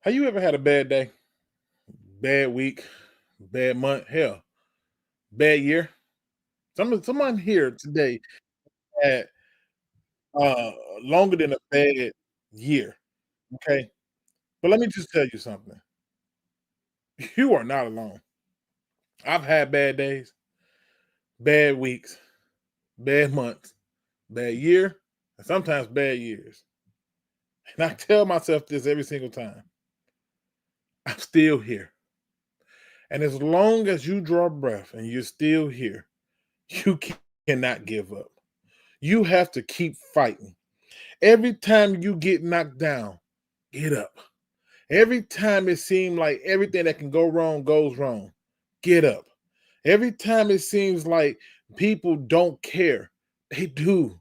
Have you ever had a bad day, bad week, bad month, hell, bad year? Someone here today had uh longer than a bad year. Okay. But let me just tell you something. You are not alone. I've had bad days, bad weeks, bad months, bad year, and sometimes bad years. And I tell myself this every single time. I'm still here. And as long as you draw breath and you're still here, you cannot give up. You have to keep fighting. Every time you get knocked down, get up. Every time it seems like everything that can go wrong goes wrong, get up. Every time it seems like people don't care, they do.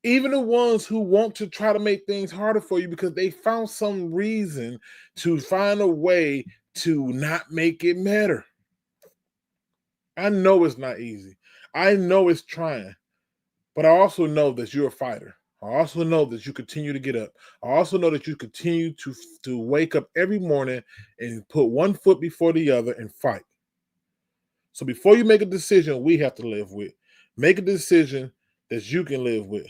Even the ones who want to try to make things harder for you because they found some reason to find a way to not make it matter. I know it's not easy. I know it's trying. But I also know that you're a fighter. I also know that you continue to get up. I also know that you continue to wake up every morning and put one foot before the other and fight. So before you make a decision we have to live with, make a decision that you can live with.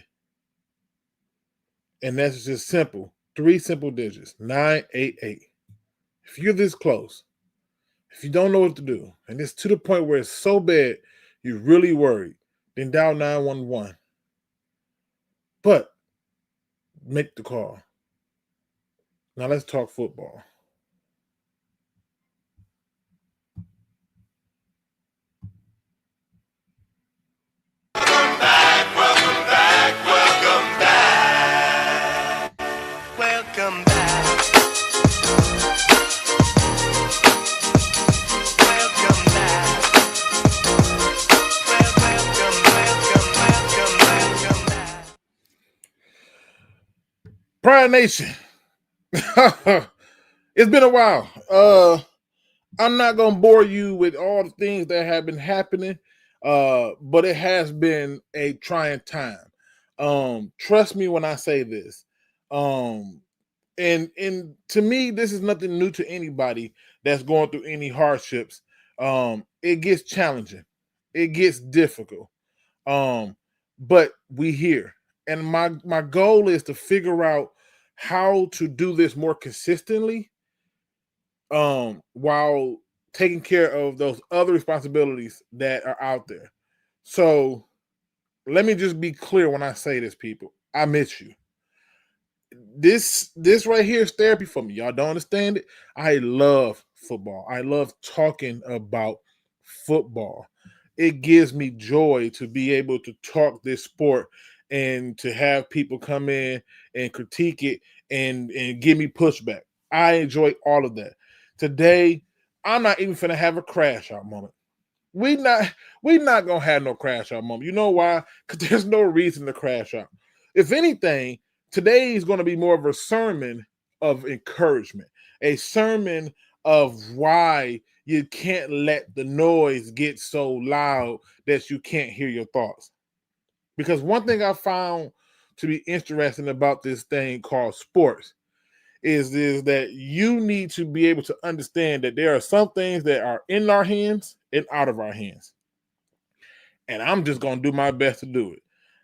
And that's just simple. 3 simple digits, 988. If you're this close, if you don't know what to do, and it's to the point where it's so bad you're really worried, then dial 911. But make the call. Now let's talk football. Welcome back. Welcome back. Welcome back. Pride Nation. It's been a while. I'm not gonna bore you with all the things that have been happening, but it has been a trying time. Trust me when I say this. And to me, this is nothing new to anybody that's going through any hardships. It gets challenging, it gets difficult. But we here, and my goal is to figure out how to do this more consistently, while taking care of those other responsibilities that are out there. So let me just be clear when I say this, people. I miss you. This right here is therapy for me. Y'all don't understand it. I love football. I love talking about football. It gives me joy to be able to talk this sport and to have people come in and critique it and give me pushback. I enjoy all of that. Today, I'm not even finna have a crash out moment. We not gonna have no crash out moment. You know why? Because there's no reason to crash out. If anything, today is going to be more of a sermon of encouragement, a sermon of why you can't let the noise get so loud that you can't hear your thoughts. Because one thing I found to be interesting about this thing called sports is that you need to be able to understand that there are some things that are in our hands and out of our hands. And I'm just going to do my best to do it.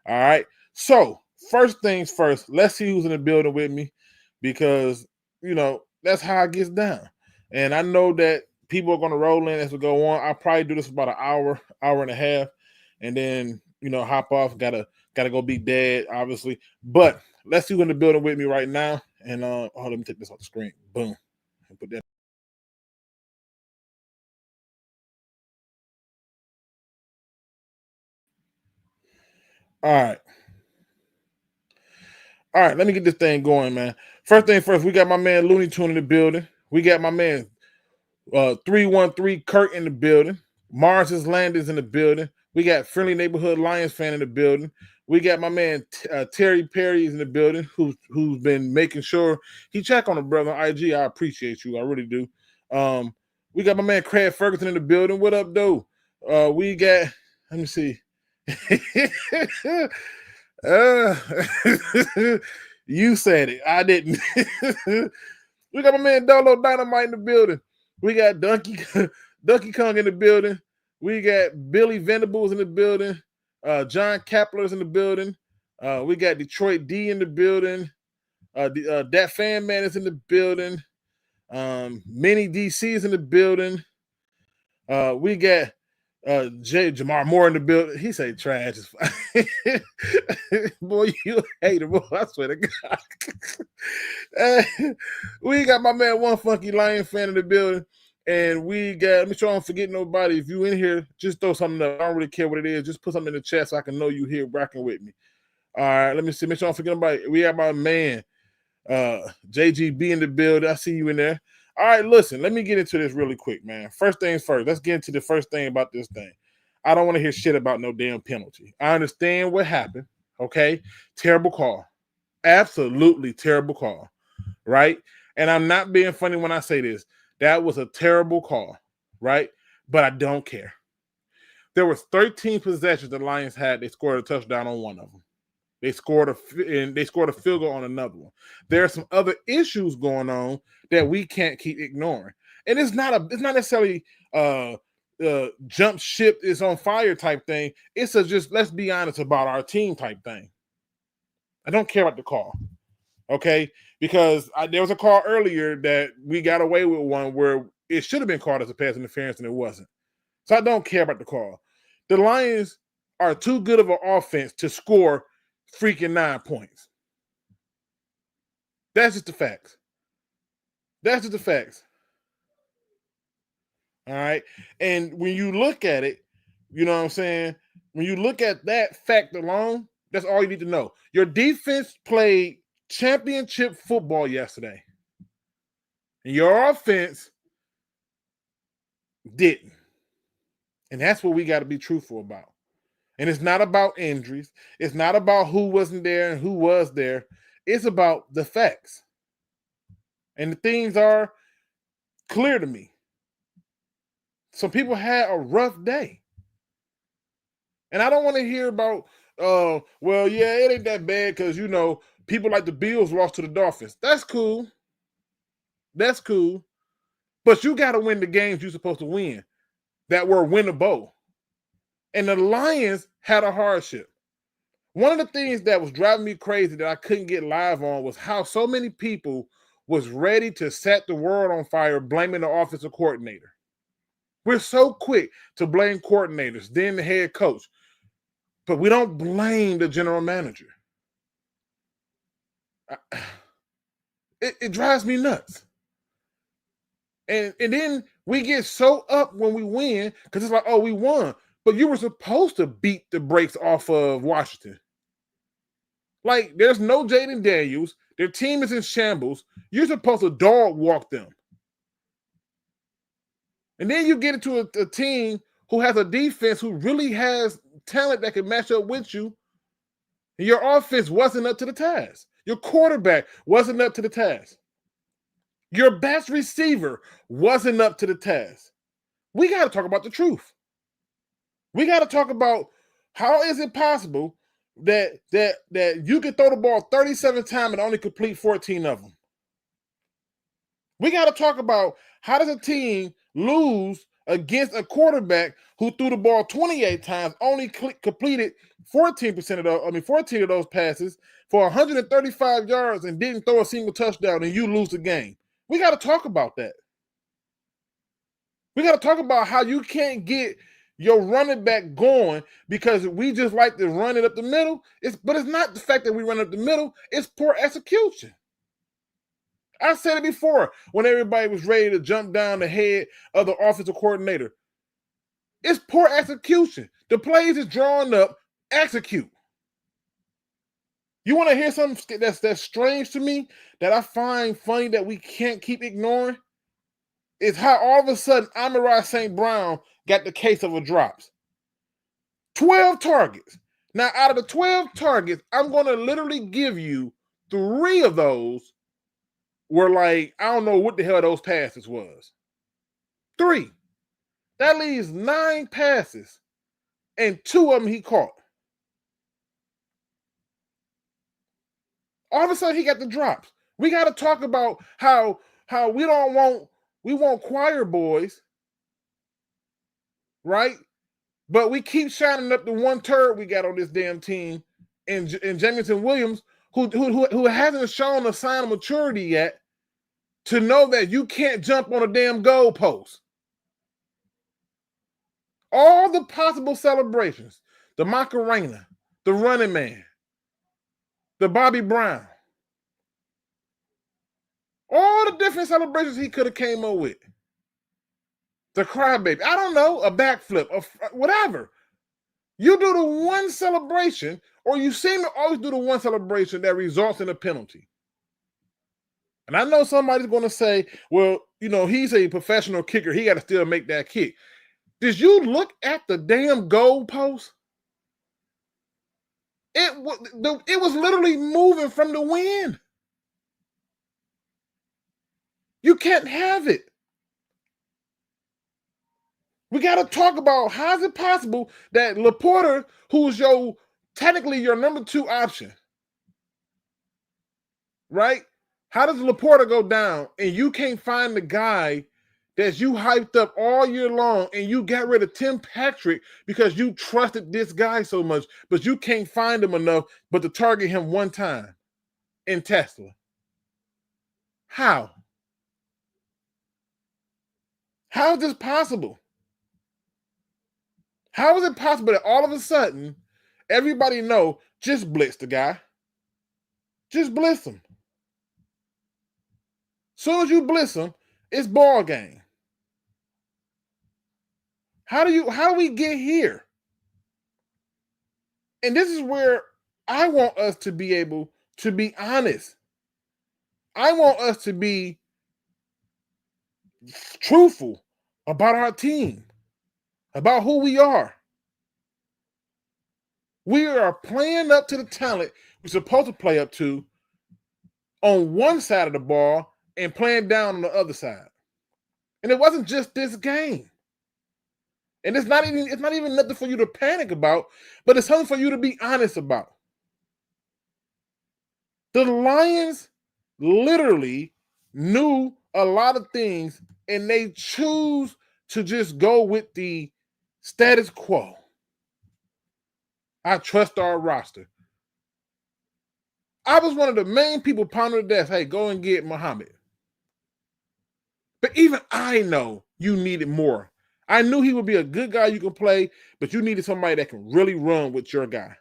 All right. So, first things first, let's see who's in the building with me, because, that's how it gets down. And I know that people are going to roll in as we go on. I'll probably do this for about an hour and a half, and then, hop off. Gotta go be dead, obviously. But let's see who's in the building with me right now. And let me take this off the screen. Boom. And put that. All right. All right, let me get this thing going, man. First thing first, we got my man Looney Tune in the building. We got my man 313 Curt in the building. Mars's Land is in the building. We got Friendly Neighborhood Lions fan in the building. We got my man Terry Perry is in the building, who's been making sure he check on the brother on IG. I appreciate you, I really do. We got my man Craig Ferguson in the building. What up, though? We got, let me see. You said it. I didn't. We got my man Dolo Dynamite in the building. We got Donkey Kong in the building. We got Billy Venables in the building. Jon Kapler's in the building. We got Detroit D in the building. That fan man is in the building. Mini DC is in the building. We got Jamar Moore in the building. He say trash. Boy, you hate him. Boy, I swear to God. We got my man One Funky Lion fan in the building. And we got, let me sure I don't forget nobody. If you in here, just throw something up. I don't really care what it is. Just put something in the chat so I can know you here rocking with me. All right, let me see. Make sure I don't forget nobody. We have my man JGB in the building. I see you in there. All right, listen, let me get into this really quick, man. First things first, let's get into the first thing about this thing. I don't want to hear shit about no damn penalty. I understand what happened, okay? Terrible call. Absolutely terrible call, right? And I'm not being funny when I say this. That was a terrible call, right? But I don't care. There was 13 possessions the Lions had. They scored a touchdown on one of them. They scored a field goal on another one. There are some other issues going on that we can't keep ignoring. And it's not necessarily jump ship is on fire type thing. It's a just let's be honest about our team type thing. I don't care about the call, okay? Because there was a call earlier that we got away with one where it should have been called as a pass interference and it wasn't. So I don't care about the call. The Lions are too good of an offense to score freaking 9 points. That's just the facts. That's just the facts. All right. And when you look at it, you know what I'm saying? When you look at that fact alone, that's all you need to know. Your defense played championship football yesterday. And your offense didn't. And that's what we got to be truthful about. And it's not about injuries. It's not about who wasn't there and who was there. It's about the facts. And the things are clear to me. Some people had a rough day. And I don't want to hear about, well, yeah, it ain't that bad because, you know, people like the Bills lost to the Dolphins. That's cool. That's cool. But you got to win the games you're supposed to win that were winnable. And the Lions had a hardship. One of the things that was driving me crazy that I couldn't get live on was how so many people was ready to set the world on fire blaming the offensive coordinator. We're so quick to blame coordinators, then the head coach, but we don't blame the general manager. It drives me nuts. And then we get so up when we win because it's like, oh, we won. But you were supposed to beat the brakes off of Washington. Like, there's no Jaden Daniels. Their team is in shambles. You're supposed to dog walk them. And then you get into a team who has a defense who really has talent that can match up with you. And your offense wasn't up to the task. Your quarterback wasn't up to the task. Your best receiver wasn't up to the task. We got to talk about the truth. We got to talk about how is it possible that you can throw the ball 37 times and only complete 14 of them. We got to talk about how does a team lose against a quarterback who threw the ball 28 times, only completed 14 of those passes for 135 yards and didn't throw a single touchdown, and you lose the game. We got to talk about that. We got to talk about how you can't get your running back going because we just like to run it up the middle. But it's not the fact that we run up the middle. It's poor execution. I said it before when everybody was ready to jump down the head of the offensive coordinator. It's poor execution. The plays is drawn up. Execute. You want to hear something that's strange to me that I find funny that we can't keep ignoring? Is how all of a sudden Amon-Ra St. Brown got the case of a drops. 12 targets. Now, out of the 12 targets, I'm going to literally give you 3 of those were like, I don't know what the hell those passes was. 3. That leaves 9 passes, and 2 of them he caught. All of a sudden, he got the drops. We got to talk about how how we want choir boys, right? But we keep shining up the one turd we got on this damn team in Jamison Williams, who hasn't shown a sign of maturity yet to know that you can't jump on a damn goalpost. All the possible celebrations, the Macarena, the Running Man, the Bobby Brown, all the different celebrations he could have came up with. The crybaby, I don't know, a backflip, whatever. You do the one celebration, or you seem to always do the one celebration that results in a penalty. And I know somebody's going to say, well, he's a professional kicker. He got to still make that kick. Did you look at the damn goal post? It was literally moving from the wind. You can't have it. We got to talk about how is it possible that Laporta, who's technically your number 2 option, right? How does Laporta go down and you can't find the guy that you hyped up all year long and you got rid of Tim Patrick because you trusted this guy so much, but you can't find him enough but to target him one time in Tesla? How? How is this possible? How is it possible that all of a sudden everybody know just blitz the guy? Just blitz him. Soon as you blitz him, it's ball game. How do we get here? And this is where I want us to be able to be honest. I want us to be truthful about our team, about who we are. We are playing up to the talent we're supposed to play up to on one side of the ball and playing down on the other side. And it wasn't just this game. And it's not even nothing for you to panic about, but it's something for you to be honest about. The Lions literally knew a lot of things, and they choose to just go with the status quo. I trust our roster. I was one of the main people pounding the desk, hey, go and get Muhammad. But even I know you needed more. I knew he would be a good guy you can play, but you needed somebody that can really run with your guy.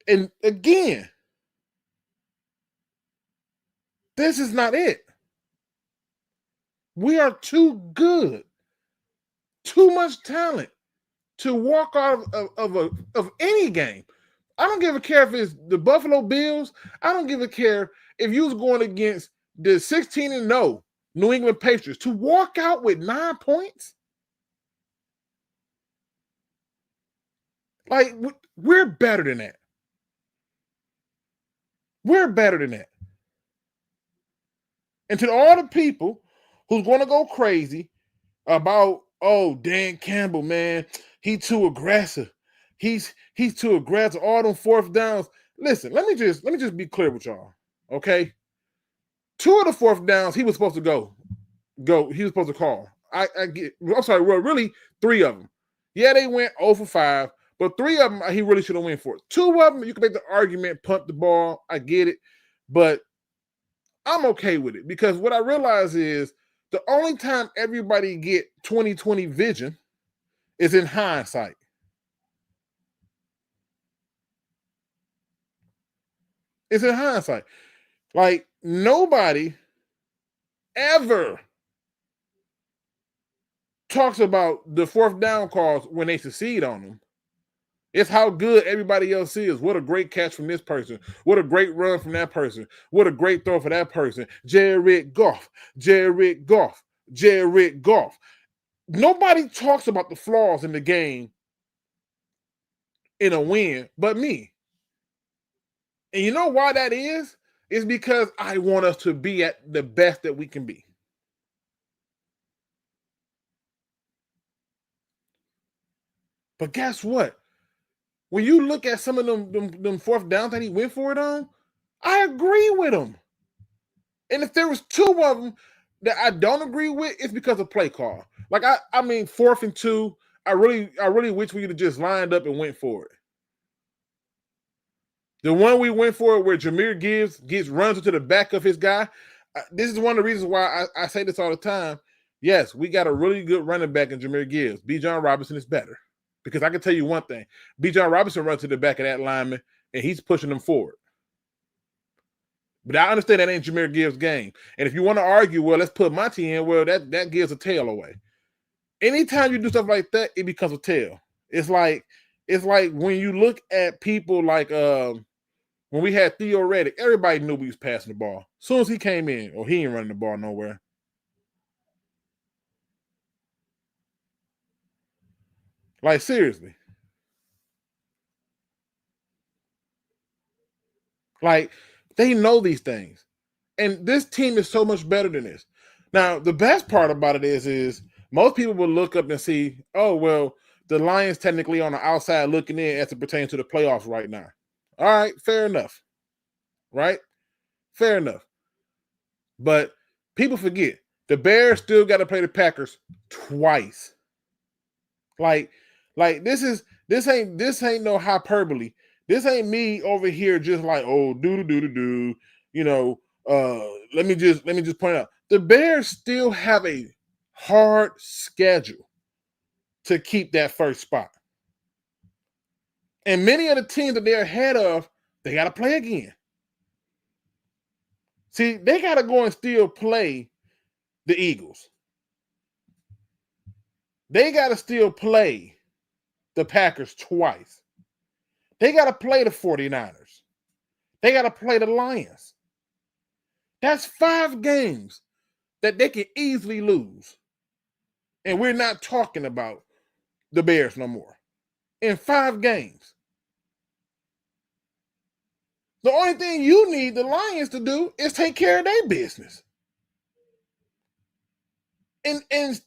And again, this is not it. We are too good, too much talent to walk out of any game. I don't give a care if it's the Buffalo Bills. I don't give a care if you was going against the 16-0 New England Patriots to walk out with 9 points. Like, we're better than that. We're better than that. And to all the people who's going to go crazy about, oh, Dan Campbell, man, he too aggressive. He's too aggressive. All them 4th downs. Listen, let me just be clear with y'all, okay? 2 of the 4th downs he was supposed to go. He was supposed to call. I'm sorry. Well, really 3 of them. Yeah, they went 0 for 5, but 3 of them he really should have went for. 2 of them you can make the argument, punt the ball. I get it, but I'm okay with it because what I realize is the only time everybody get 20/20 vision is in hindsight. It's in hindsight. Like, nobody ever talks about the 4th down calls when they succeed on them. It's how good everybody else is. What a great catch from this person. What a great run from that person. What a great throw for that person. Jared Goff. Nobody talks about the flaws in the game in a win but me. And you know why that is? It's because I want us to be at the best that we can be. But guess what? When you look at some of them 4th downs that he went for it on, I agree with him. And if there was two of them that I don't agree with, it's because of play call. Like I mean, 4th and 2. I really wish we could have just lined up and went for it. The one we went for where Jahmyr Gibbs runs into the back of his guy. This is one of the reasons why I say this all the time. Yes, we got a really good running back in Jahmyr Gibbs. Bijan Robinson is better. Because I can tell you one thing. Bijan Robinson runs to the back of that lineman, and he's pushing them forward. But I understand that ain't Jahmyr Gibbs' game. And if you want to argue, well, let's put Monty in, well, that gives a tail away. Anytime you do stuff like that, it becomes a tail. It's like when you look at people like when we had Theo Reddick, everybody knew we was passing the ball. As soon as he came in, he ain't running the ball nowhere. Like, seriously. Like, they know these things. And this team is so much better than this. Now, the best part about it is most people will look up and see, oh, well, the Lions technically on the outside looking in as it pertains to the playoffs right now. All right, fair enough. Right? Fair enough. But people forget, the Bears still got to play the Packers twice. Like this ain't no hyperbole. This ain't me over here just like, oh, do. Let me just point out, the Bears still have a hard schedule to keep that first spot. And many of the teams that they're ahead of, they got to play again. See, they got to go and still play the Eagles. They got to still play the Packers twice. They got to play the 49ers. They got to play the Lions. That's 5 games that they can easily lose. And we're not talking about the Bears no more. In 5 games. The only thing you need the Lions to do is take care of their business. And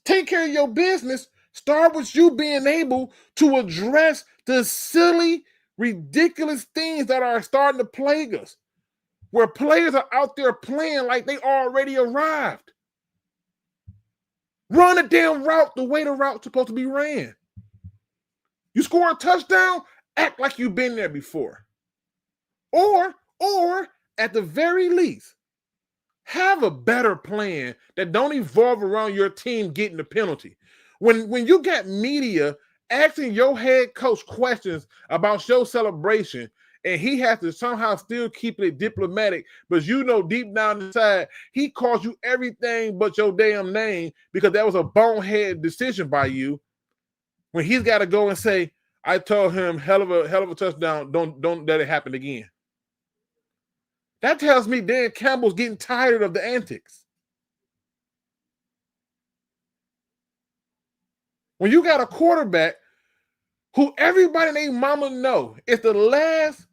take care of your business. Start with you being able to address the silly, ridiculous things that are starting to plague us. Where players are out there playing like they already arrived. Run a damn route the way the route's supposed to be ran. You score a touchdown, act like you've been there before. Or at the very least, have a better plan that don't evolve around your team getting the penalty. When you got media asking your head coach questions about your celebration, and he has to somehow still keep it diplomatic, but you know deep down inside, he calls you everything but your damn name because that was a bonehead decision by you. When he's got to go and say, I told him hell of a touchdown, don't let it happen again. That tells me Dan Campbell's getting tired of the antics. When you got a quarterback who everybody and their mama know is the last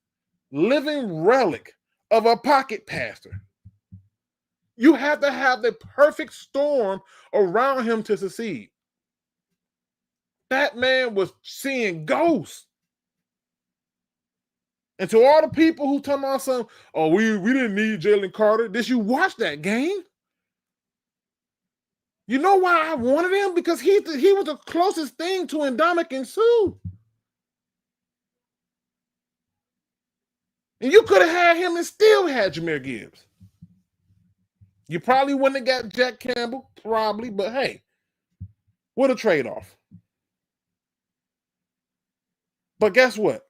living relic of a pocket passer, you have to have the perfect storm around him to succeed. That man was seeing ghosts. And to all the people who talking about some, oh, we didn't need Jalen Carter. Did you watch that game? You know why I wanted him? Because he was the closest thing to Ndamukong Suh. And you could have had him and still had Jahmyr Gibbs. You probably wouldn't have got Jack Campbell, probably, but hey, what a trade-off. But guess what?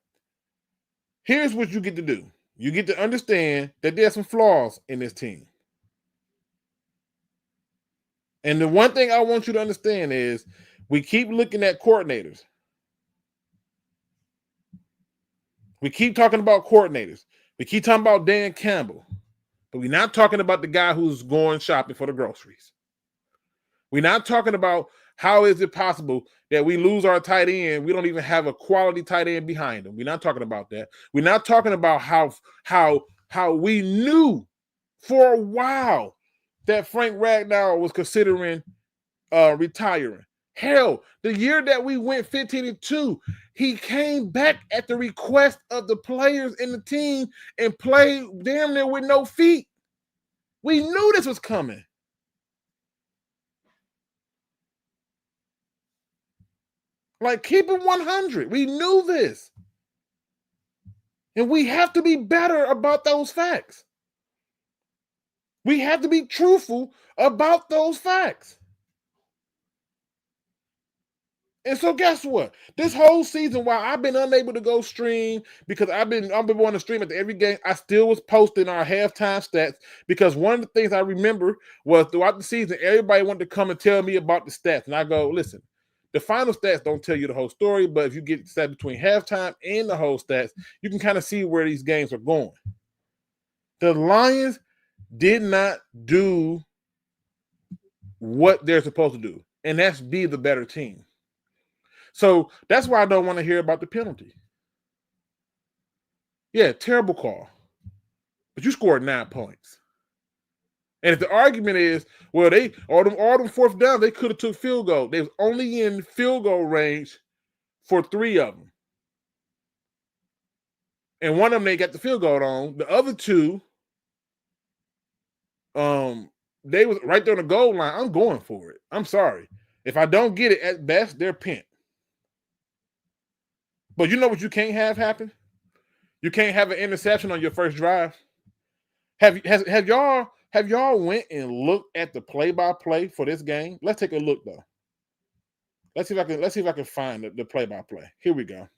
Here's what you get to do. You get to understand that there's some flaws in this team. And the one thing I want you to understand is we keep looking at coordinators. We keep talking about coordinators. We keep talking about Dan Campbell. But we're not talking about the guy who's going shopping for the groceries. We're not talking about how is it possible that we lose our tight end. We don't even have a quality tight end behind him. We're not talking about that. We're not talking about how we knew for a while that Frank Ragnow was considering retiring. Hell, the year that we went 15-2, he came back at the request of the players in the team and played damn near with no feet. We knew this was coming. Like, keep it 100. We knew this. And we have to be better about those facts. We have to be truthful about those facts. And so guess what? This whole season, while I've been unable to go stream because I've been wanting to stream at every game, I still was posting our halftime stats because one of the things I remember was throughout the season, everybody wanted to come and tell me about the stats. And I go, listen, the final stats don't tell you the whole story, but if you get stats between halftime and the whole stats, you can kind of see where these games are going. The Lions did not do what they're supposed to do, and that's be the better team. So that's why I don't want to hear about the penalty. Yeah, terrible call. But you scored 9 points. And if the argument is, well, they all them fourth down, they could have took field goal. They was only in field goal range for 3 of them. And one of them they got the field goal on. The other 2, they was right there on the goal line. I'm going for it. I'm sorry. If I don't get it at best, they're pent. But you know what you can't have happen? You can't have an interception on your first drive. Have y'all went and looked at the play-by-play for this game? Let's take a look though. Let's see if I can find the play-by-play. Here we go.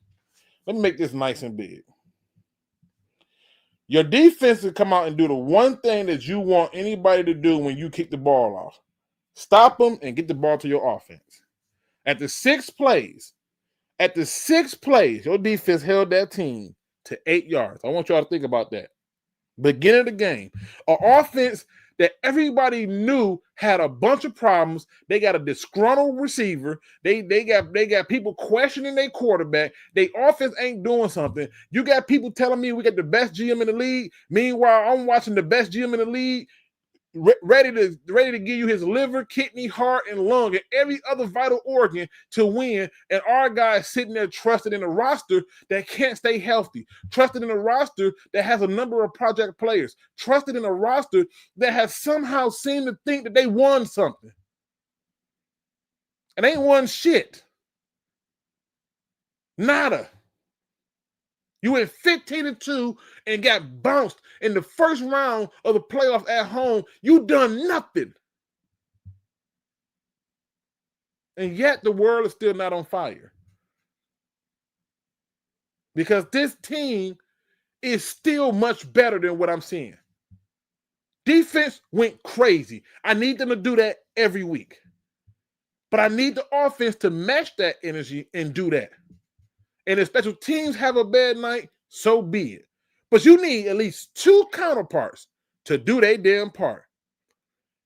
Let me make this nice and big. Your defense will come out and do the one thing that you want anybody to do when you kick the ball off. Stop them and get the ball to your offense. At the 6 plays, your defense held that team to 8 yards. I want y'all to think about that. Beginning of the game, an offense that everybody knew had a bunch of problems. They got a disgruntled receiver. They got people questioning their quarterback. Their offense ain't doing something. You got people telling me we got the best GM in the league. Meanwhile, I'm watching the best GM in the league ready to give you his liver, kidney, heart, and lung, and every other vital organ to win. And our guy is sitting there trusted in a roster that can't stay healthy, trusted in a roster that has a number of project players, trusted in a roster that has somehow seemed to think that they won something. And they ain't won shit. Nada. You went 15-2 and got bounced in the first round of the playoffs at home. You done nothing. And yet the world is still not on fire. Because this team is still much better than what I'm seeing. Defense went crazy. I need them to do that every week. But I need the offense to match that energy and do that. And if special teams have a bad night, so be it. But you need at least 2 counterparts to do their damn part.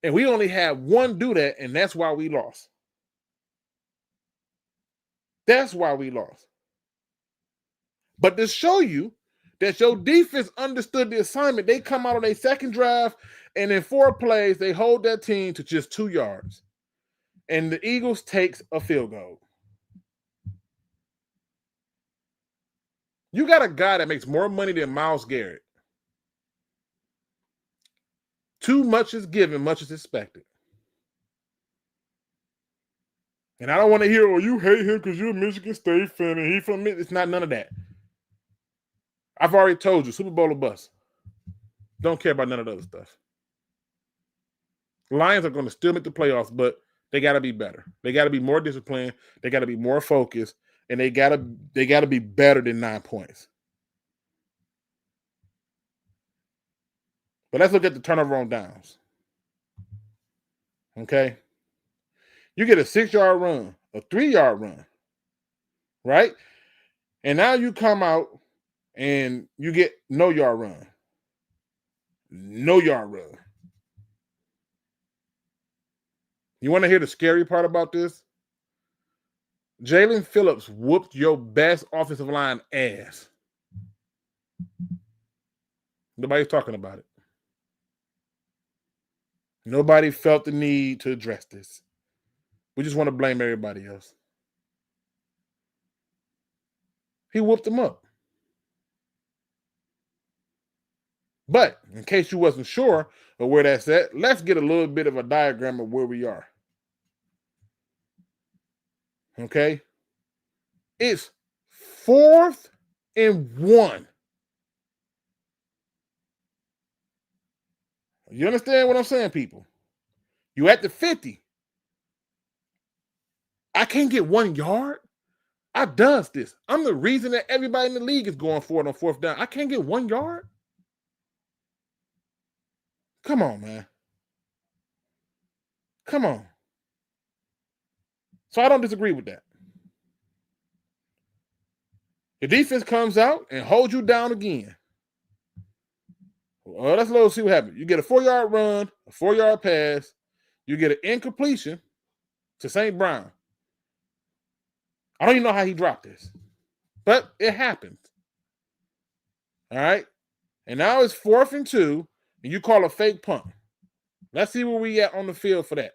And we only had one do that, and that's why we lost. That's why we lost. But to show you that your defense understood the assignment, they come out on their second drive, and in 4 plays, they hold that team to just 2 yards. And the Eagles takes a field goal. You got a guy that makes more money than Myles Garrett. Too much is given, much is expected. And I don't want to hear, oh, you hate him because you're a Michigan State fan and he's from Michigan. It's not none of that. I've already told you, Super Bowl or bust. Don't care about none of the other stuff. Lions are going to still make the playoffs, but they got to be better. They got to be more disciplined. They got to be more focused. And they gotta be better than 9 points. But let's look at the turnover on downs. Okay? You get a 6-yard run, a 3-yard run, right? And now you come out and you get no yard run. No yard run. You want to hear the scary part about this? Jalen Phillips whooped your best offensive line ass. Nobody's talking about it. Nobody felt the need to address this. We just want to blame everybody else. He whooped them up. But in case you wasn't sure of where that's at, let's get a little bit of a diagram of where we are. Okay? It's 4th and 1. You understand what I'm saying, people? You at the 50. I can't get 1 yard. I've done this. I'm the reason that everybody in the league is going for it on 4th down. I can't get 1 yard. Come on, man. Come on. So I don't disagree with that. The defense comes out and holds you down again. Well, let's see what happens. You get a 4-yard run, a 4-yard pass. You get an incompletion to St. Brown. I don't even know how he dropped this, but it happened. All right? And now it's 4th and 2, and you call a fake punt. Let's see where we at on the field for that.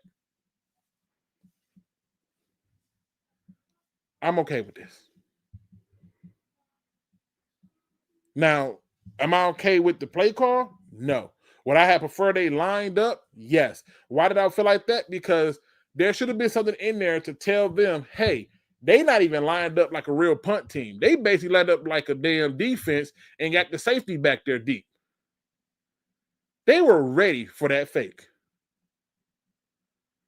I'm okay with this. Now, am I okay with the play call? No. Would I have preferred they lined up? Yes. Why did I feel like that? Because there should have been something in there to tell them, hey, they not even lined up like a real punt team. They basically lined up like a damn defense and got the safety back there deep. They were ready for that fake.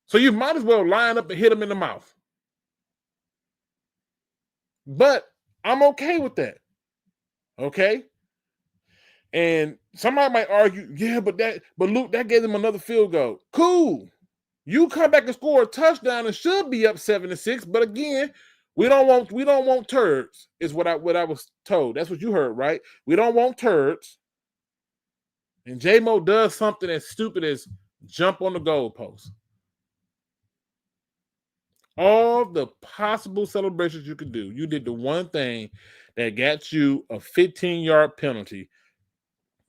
So you might as well line up and hit them in the mouth. But I'm okay with that. Okay? And somebody might argue, yeah, but Luke, that gave them another field goal. Cool. You come back and score a touchdown and should be up 7-6. But again, we don't want turds, is what I was told. That's what you heard, right? We don't want turds. And J-Mo does something as stupid as jump on the goalpost. All the possible celebrations you could do, you did the one thing that got you a 15-yard penalty.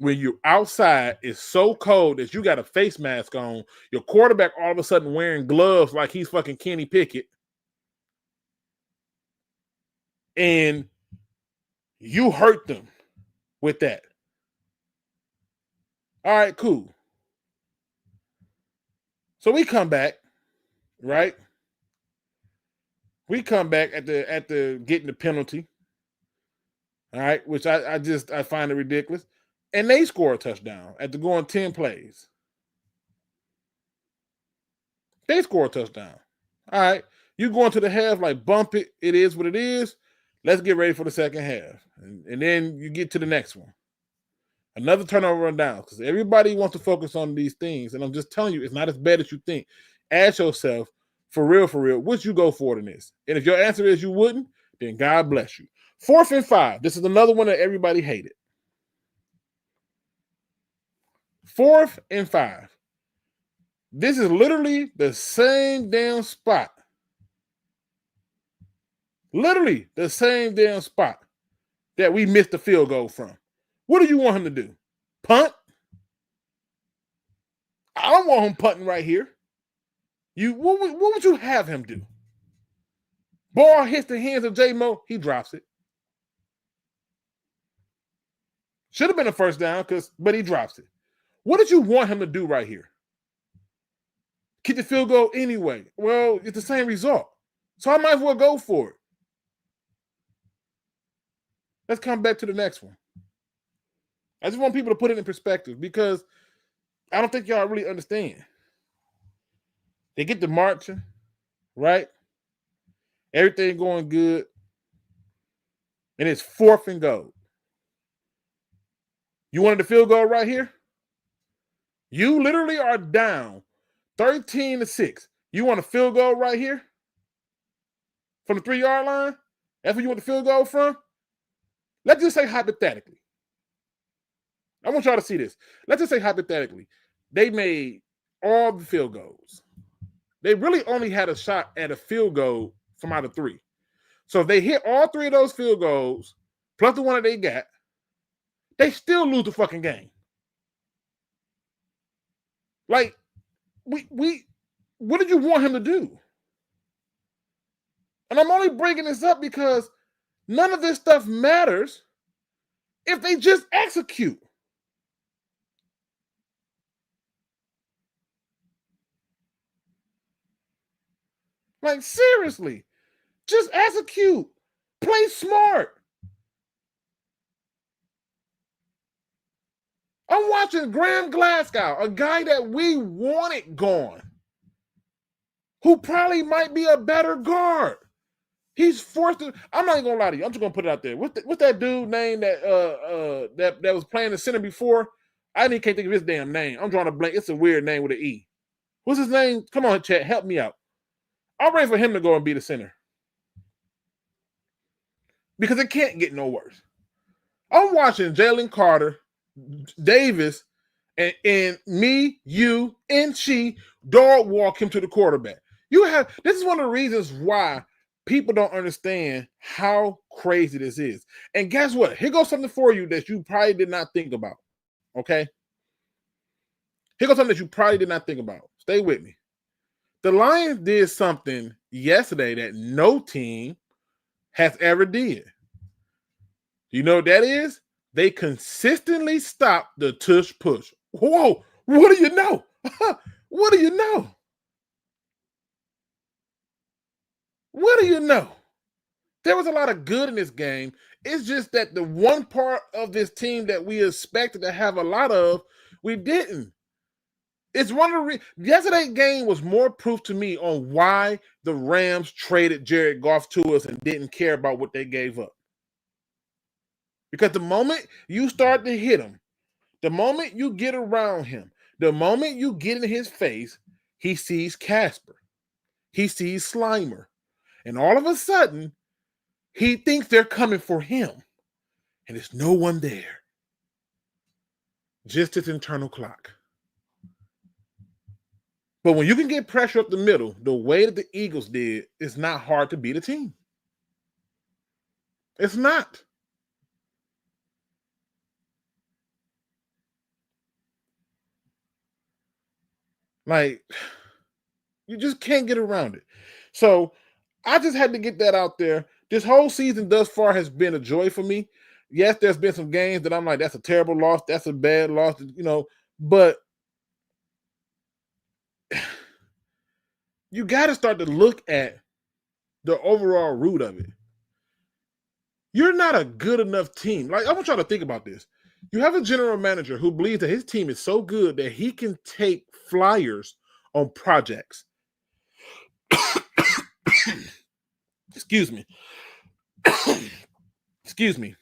When you're outside, it's so cold that you got a face mask on. Your quarterback all of a sudden wearing gloves like he's fucking Kenny Pickett. And you hurt them with that. All right, cool. So we come back, right? We come back at the getting the penalty. All right, which I find it ridiculous. And they score a touchdown after going 10 plays. They score a touchdown. All right, you go into the half like bump it. It is what it is. Let's get ready for the second half. And then you get to the next one. Another turnover and down, because everybody wants to focus on these things. And I'm just telling you, it's not as bad as you think. Ask yourself, for real, would you go for it in this? And if your answer is you wouldn't, then God bless you. 4th and 5. This is another one that everybody hated. 4th and 5. This is literally the same damn spot. Literally the same damn spot that we missed the field goal from. What do you want him to do? Punt? I don't want him punting right here. What would you have him do? Ball hits the hands of J-Mo, he drops it. Should have been a first down, but he drops it. What did you want him to do right here? Kick the field goal anyway. Well, it's the same result. So I might as well go for it. Let's come back to the next one. I just want people to put it in perspective because I don't think y'all really understand. They get to marching, right? Everything going good. And it's 4th and goal. You wanted the field goal right here? You literally are down 13-6. You want a field goal right here? From the 3-yard line? That's where you want the field goal from? Let's just say hypothetically. I want y'all to see this. Let's just say hypothetically. They made all the field goals. They really only had a shot at a field goal from out of 3. So if they hit all 3 of those field goals, plus the one that they got, they still lose the fucking game. Like, what did you want him to do? And I'm only bringing this up because none of this stuff matters if they just execute. Like, seriously, just execute. Play smart. I'm watching Graham Glasgow, a guy that we wanted gone, who probably might be a better guard. He's forced to. I'm not even gonna lie to you. I'm just gonna put it out there. What's that dude name that was playing the center before? I can't think of his damn name. I'm drawing a blank. It's a weird name with an E. What's his name? Come on, chat, help me out. I'm ready for him to go and be the center because it can't get no worse. I'm watching Jalen Carter, Davis, and me, you, and she dog walk him to the quarterback. This is one of the reasons why people don't understand how crazy this is. And guess what? Here goes something for you that you probably did not think about. Okay? Here goes something that you probably did not think about. Stay with me. The Lions did something yesterday that no team has ever did. You know what that is? They consistently stop the tush push. Whoa, what do you know? What do you know? What do you know? There was a lot of good in this game. It's just that the one part of this team that we expected to have a lot of, we didn't. It's one of the yesterday's game was more proof to me on why the Rams traded Jared Goff to us and didn't care about what they gave up. Because the moment you start to hit him, the moment you get around him, the moment you get in his face, he sees Casper. He sees Slimer. And all of a sudden, he thinks they're coming for him. And there's no one there. Just his internal clock. But when you can get pressure up the middle, the way that the Eagles did, it's not hard to beat a team. It's not. Like, you just can't get around it. So I just had to get that out there. This whole season thus far has been a joy for me. Yes, there's been some games that I'm like, that's a terrible loss. That's a bad loss, but you got to start to look at the overall root of it. You're not a good enough team. Like, I want y'all to think about this. You have a general manager who believes that his team is so good that he can take flyers on projects. Excuse me. Excuse me.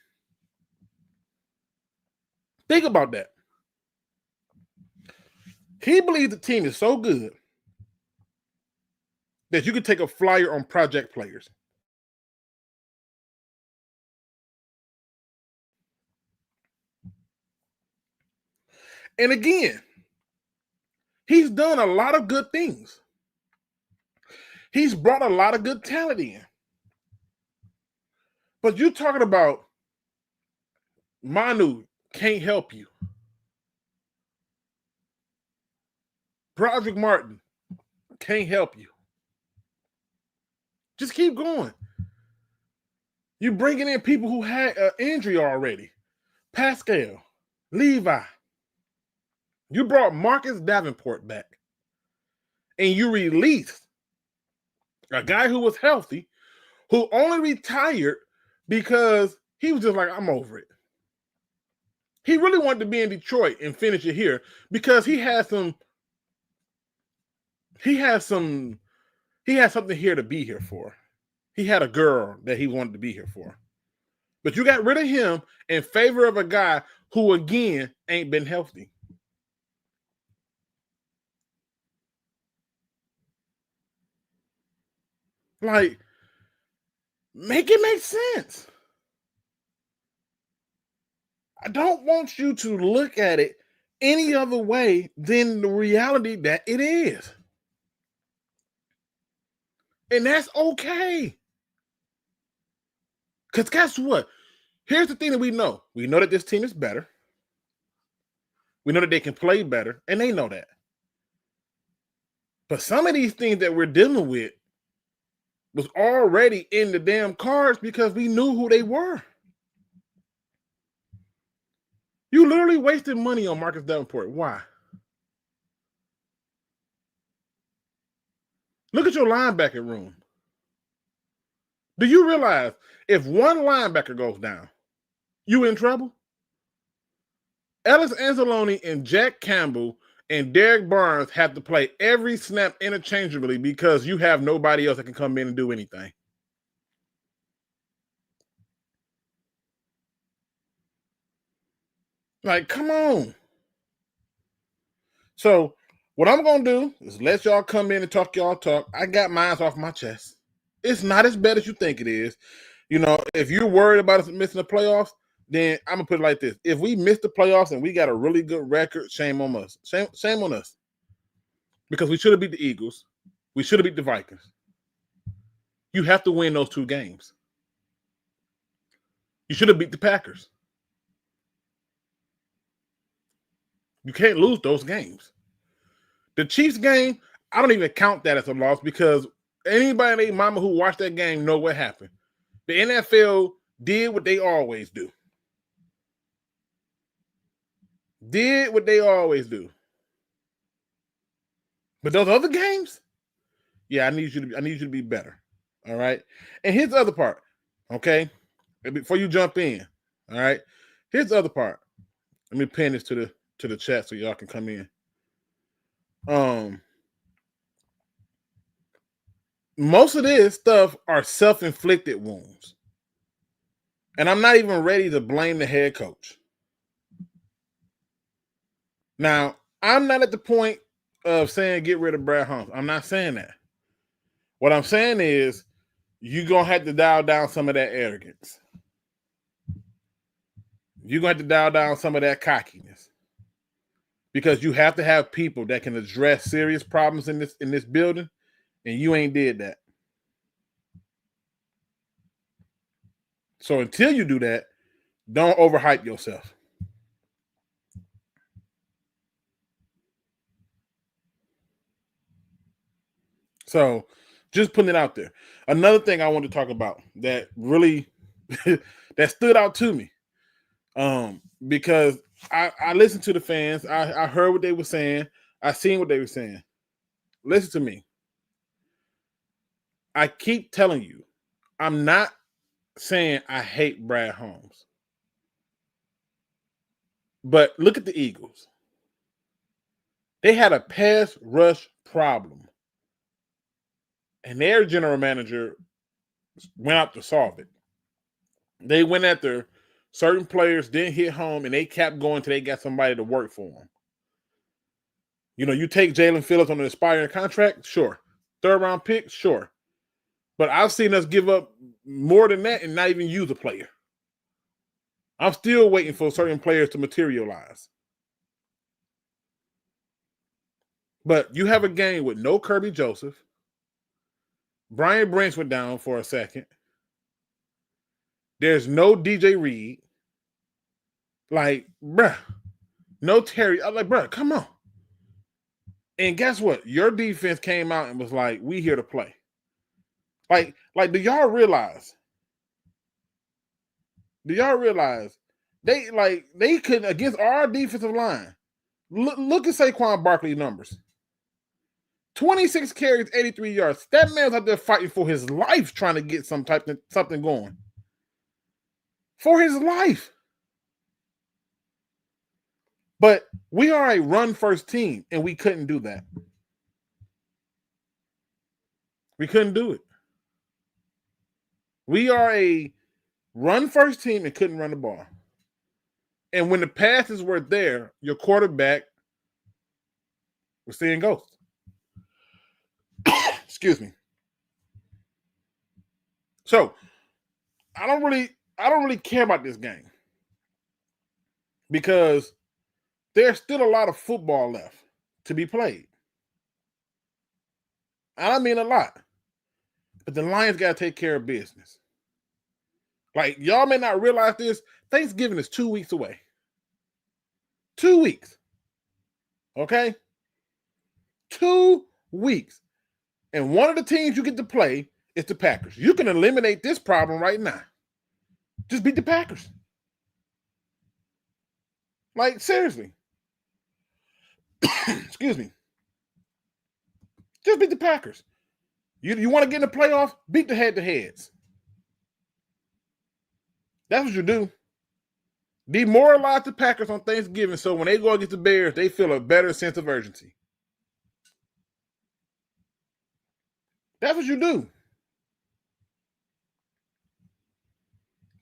Think about that. He believes the team is so good that you could take a flyer on project players. And again, he's done a lot of good things. He's brought a lot of good talent in. But you're talking about Manu can't help you. Broderick Martin can't help you. Just keep going. You're bringing in people who had an injury already. Pascal, Levi. You brought Marcus Davenport back. And you released a guy who was healthy, who only retired because he was just like, I'm over it. He really wanted to be in Detroit and finish it here because he had something here to be here for. He had a girl that he wanted to be here for. But you got rid of him in favor of a guy who, again, ain't been healthy. Like, make it make sense. I don't want you to look at it any other way than the reality that it is. And that's okay. Because guess what? Here's the thing that we know. We know that this team is better. We know that they can play better, and they know that. But some of these things that we're dealing with was already in the damn cards because we knew who they were. You literally wasted money on Marcus Davenport. Why? Look at your linebacker room. Do you realize if one linebacker goes down, you in trouble? Ellis Anzalone and Jack Campbell and Derek Barnes have to play every snap interchangeably because you have nobody else that can come in and do anything. Like, come on. So what I'm going to do is let y'all come in and talk y'all talk. I got mine off my chest. It's not as bad as you think it is. You know, if you're worried about us missing the playoffs, then I'm going to put it like this. If we miss the playoffs and we got a really good record, shame on us. Shame on us. Because we should have beat the Eagles. We should have beat the Vikings. You have to win those 2 games. You should have beat the Packers. You can't lose those games. The Chiefs game, I don't even count that as a loss because anybody and their mama who watched that game know what happened. The NFL did what they always do. Did what they always do. But those other games, yeah, I need you to be better. All right. And here's the other part. Okay. Before you jump in. All right. Here's the other part. Let me pin this to the chat so y'all can come in. Most of this stuff are self-inflicted wounds. And I'm not even ready to blame the head coach. Now, I'm not at the point of saying get rid of Brad Holmes. I'm not saying that. What I'm saying is you're going to have to dial down some of that arrogance. You're going to have to dial down some of that cockiness. Because you have to have people that can address serious problems in this building, and you ain't did that. So until you do that, don't overhype yourself. So just putting it out there. Another thing I want to talk about that really that stood out to me. Because I listened to the fans. I heard what they were saying. I seen what they were saying. Listen to me. I keep telling you, I'm not saying I hate Brad Holmes. But look at the Eagles. They had a pass rush problem. And their general manager went out to solve it. They went after certain players, didn't hit home, and they kept going till they got somebody to work for them. You know, you take Jalen Phillips on an expiring contract, sure. 3rd-round pick, sure. But I've seen us give up more than that and not even use a player. I'm still waiting for certain players to materialize. But you have a game with no Kirby Joseph. Brian Branch went down for a second. There's no DJ Reed. Like, bruh. No Terry. I'm like, bruh, come on. And guess what? Your defense came out and was like, we here to play. Like, do y'all realize? Do y'all realize they couldn't against our defensive line? Look at Saquon Barkley's numbers. 26 carries, 83 yards. That man's out there fighting for his life, trying to get something going. For his life. But we are a run-first team, and we couldn't do that. We couldn't do it. We are a run-first team and couldn't run the ball. And when the passes were there, your quarterback was seeing ghosts. Excuse me. So I don't really care about this game because there's still a lot of football left to be played. I mean a lot. But the Lions got to take care of business. Like, y'all may not realize this. Thanksgiving is 2 weeks away. 2 weeks. Okay? 2 weeks. And one of the teams you get to play is the Packers. You can eliminate this problem right now. Just beat the Packers. Like, seriously. Excuse me. Just beat the Packers. You want to get in the playoffs? Beat the head-to-heads. That's what you do. Demoralize the Packers on Thanksgiving so when they go against the Bears, they feel a better sense of urgency. That's what you do.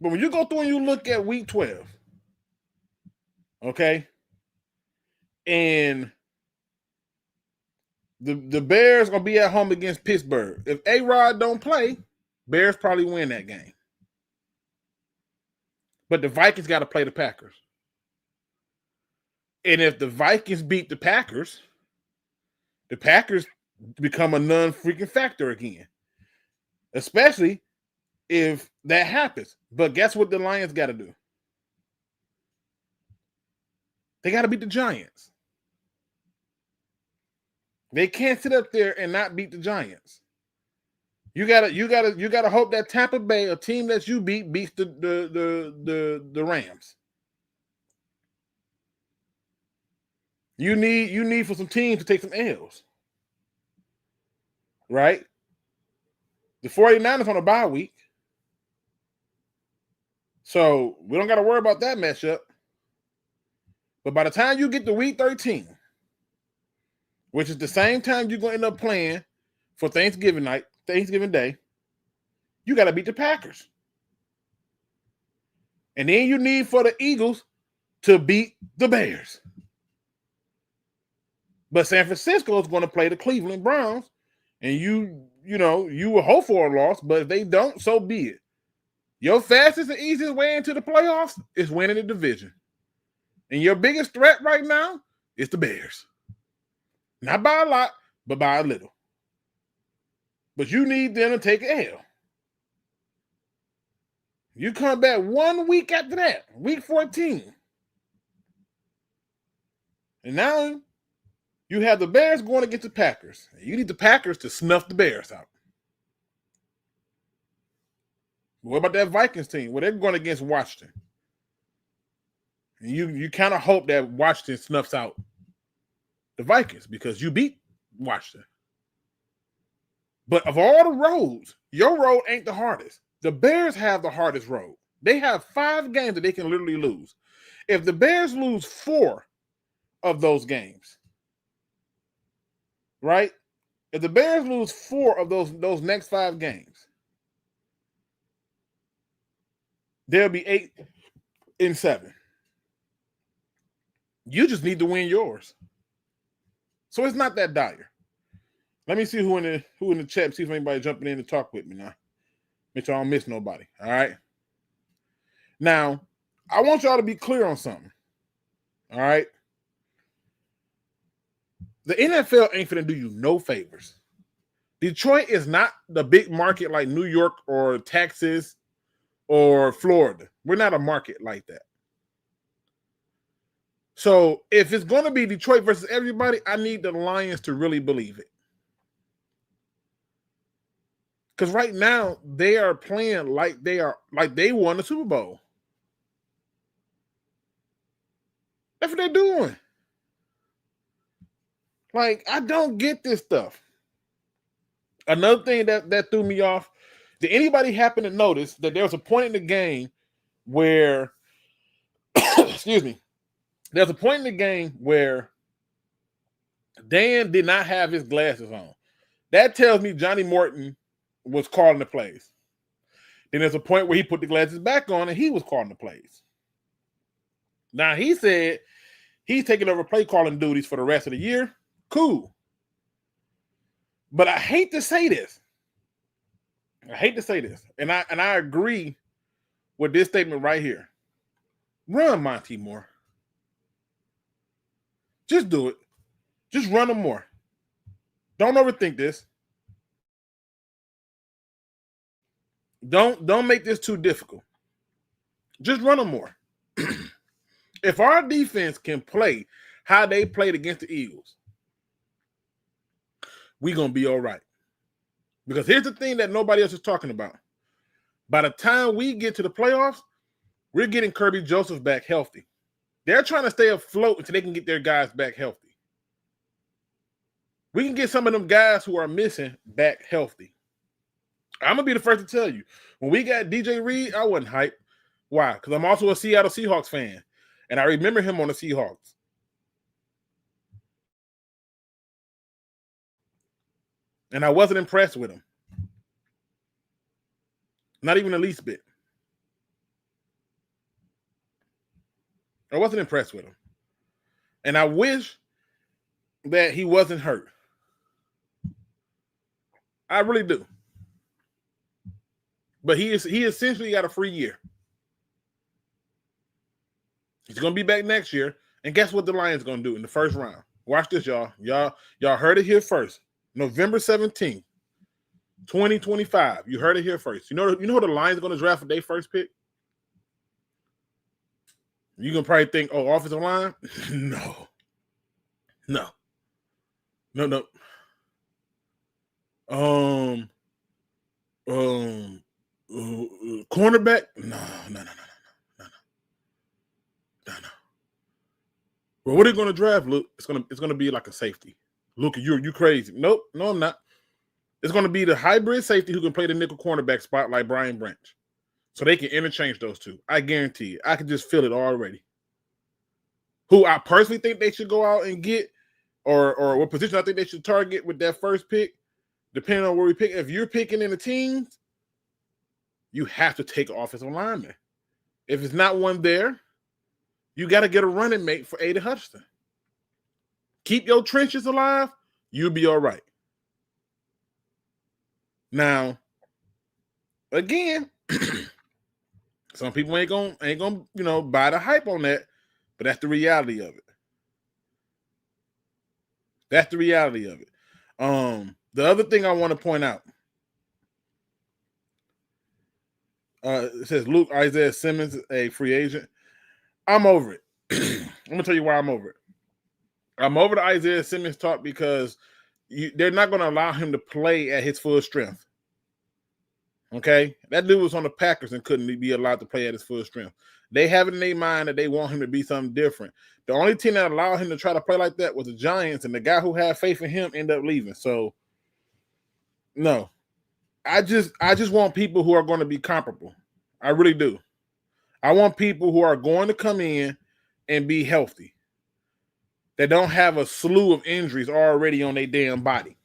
But when you go through and you look at week 12, okay, and the Bears going to be at home against Pittsburgh. If A-Rod don't play, Bears probably win that game. But the Vikings got to play the Packers. And if the Vikings beat the Packers become a non-freaking factor again. Especially if that happens. But guess what the Lions got to do? They got to beat the Giants. They can't sit up there and not beat the Giants. You gotta hope that Tampa Bay, a team that you beats the Rams. You need for some teams to take some L's. Right? The 49ers on a bye week. So we don't got to worry about that matchup. But by the time you get to week 13, which is the same time you're going to end up playing for Thanksgiving Day, you got to beat the Packers. And then you need for the Eagles to beat the Bears. But San Francisco is going to play the Cleveland Browns, and you will hope for a loss, but if they don't, so be it. Your fastest and easiest way into the playoffs is winning the division. And your biggest threat right now is the Bears. Not by a lot, but by a little. But you need them to take an L. You come back 1 week after that, week 14. And now you have the Bears going against the Packers. You need the Packers to snuff the Bears out. What about that Vikings team? Well, they're going against Washington. And you kind of hope that Washington snuffs out the Vikings because you beat Washington. But of all the roads, your road ain't the hardest. The Bears have the hardest road. They have 5 games that they can literally lose. If the Bears lose 4 of those games, right? If the Bears lose 4 of those next 5 games, they'll be 8-7. You just need to win yours. So it's not that dire. Let me see who in the chat, see if anybody jumping in to talk with me now. Make sure I don't miss nobody. All right. Now, I want y'all to be clear on something. All right. The NFL ain't finna do you no favors. Detroit is not the big market like New York or Texas or Florida. We're not a market like that. So if it's going to be Detroit versus everybody, I need the Lions to really believe it. Because right now they are playing like they won the Super Bowl. That's what they're doing. Like, I don't get this stuff. Another thing that threw me off, did anybody happen to notice that there was a point in the game where, excuse me, there's a point in the game where Dan did not have his glasses on. That tells me Johnny Morton was calling the plays. Then there's a point where he put the glasses back on and he was calling the plays. Now, he said he's taking over play calling duties for the rest of the year. Cool. But I hate to say this. And I agree with this statement right here. Run Monty more. Just do it. Just run them more. Don't overthink this. Don't make this too difficult. Just run them more. If our defense can play how they played against the Eagles, we're going to be all right. Because here's the thing that nobody else is talking about. By the time we get to the playoffs, we're getting Kirby Joseph back healthy. They're trying to stay afloat until they can get their guys back healthy. We can get some of them guys who are missing back healthy. I'm going to be the first to tell you. When we got DJ Reed, I wasn't hyped. Why? Because I'm also a Seattle Seahawks fan, and I remember him on the Seahawks. And I wasn't impressed with him. Not even the least bit. I wasn't impressed with him. And I wish that he wasn't hurt. I really do. But he essentially got a free year. He's going to be back next year. And guess what the Lions going to do in the first round? Watch this, y'all. Y'all heard it here first. November 17th, 2025. You heard it here first. You know who the Lions are going to draft for their first pick? You can probably think, oh, offensive line? No. Cornerback? No. Well, what are you going to draft, Luke? It's gonna be like a safety. Luke, you crazy? Nope, no, I'm not. It's going to be the hybrid safety who can play the nickel cornerback spot like Brian Branch, so they can interchange those two. I guarantee you. I can just feel it already. Who I personally think they should go out and get, or what position I think they should target with that first pick, depending on where we pick. If you're picking in the teams, you have to take an offensive lineman. If it's not one there, you got to get a running mate for Aiden Hutchinson. Keep your trenches alive, you'll be all right. Now, again, some people ain't gonna buy the hype on that, but that's the reality of it. That's the reality of it. The other thing I want to point out, it says Luke Isaiah Simmons, a free agent. I'm over it. I'm gonna tell you why I'm over it. I'm over the Isaiah Simmons talk because they're not going to allow him to play at his full strength. Okay? That dude was on the Packers and couldn't be allowed to play at his full strength. They have it in their mind that they want him to be something different. The only team that allowed him to try to play like that was the Giants, and the guy who had faith in him ended up leaving. So, no. I just want people who are going to be comparable. I really do. I want people who are going to come in and be healthy. That don't have a slew of injuries already on their damn body.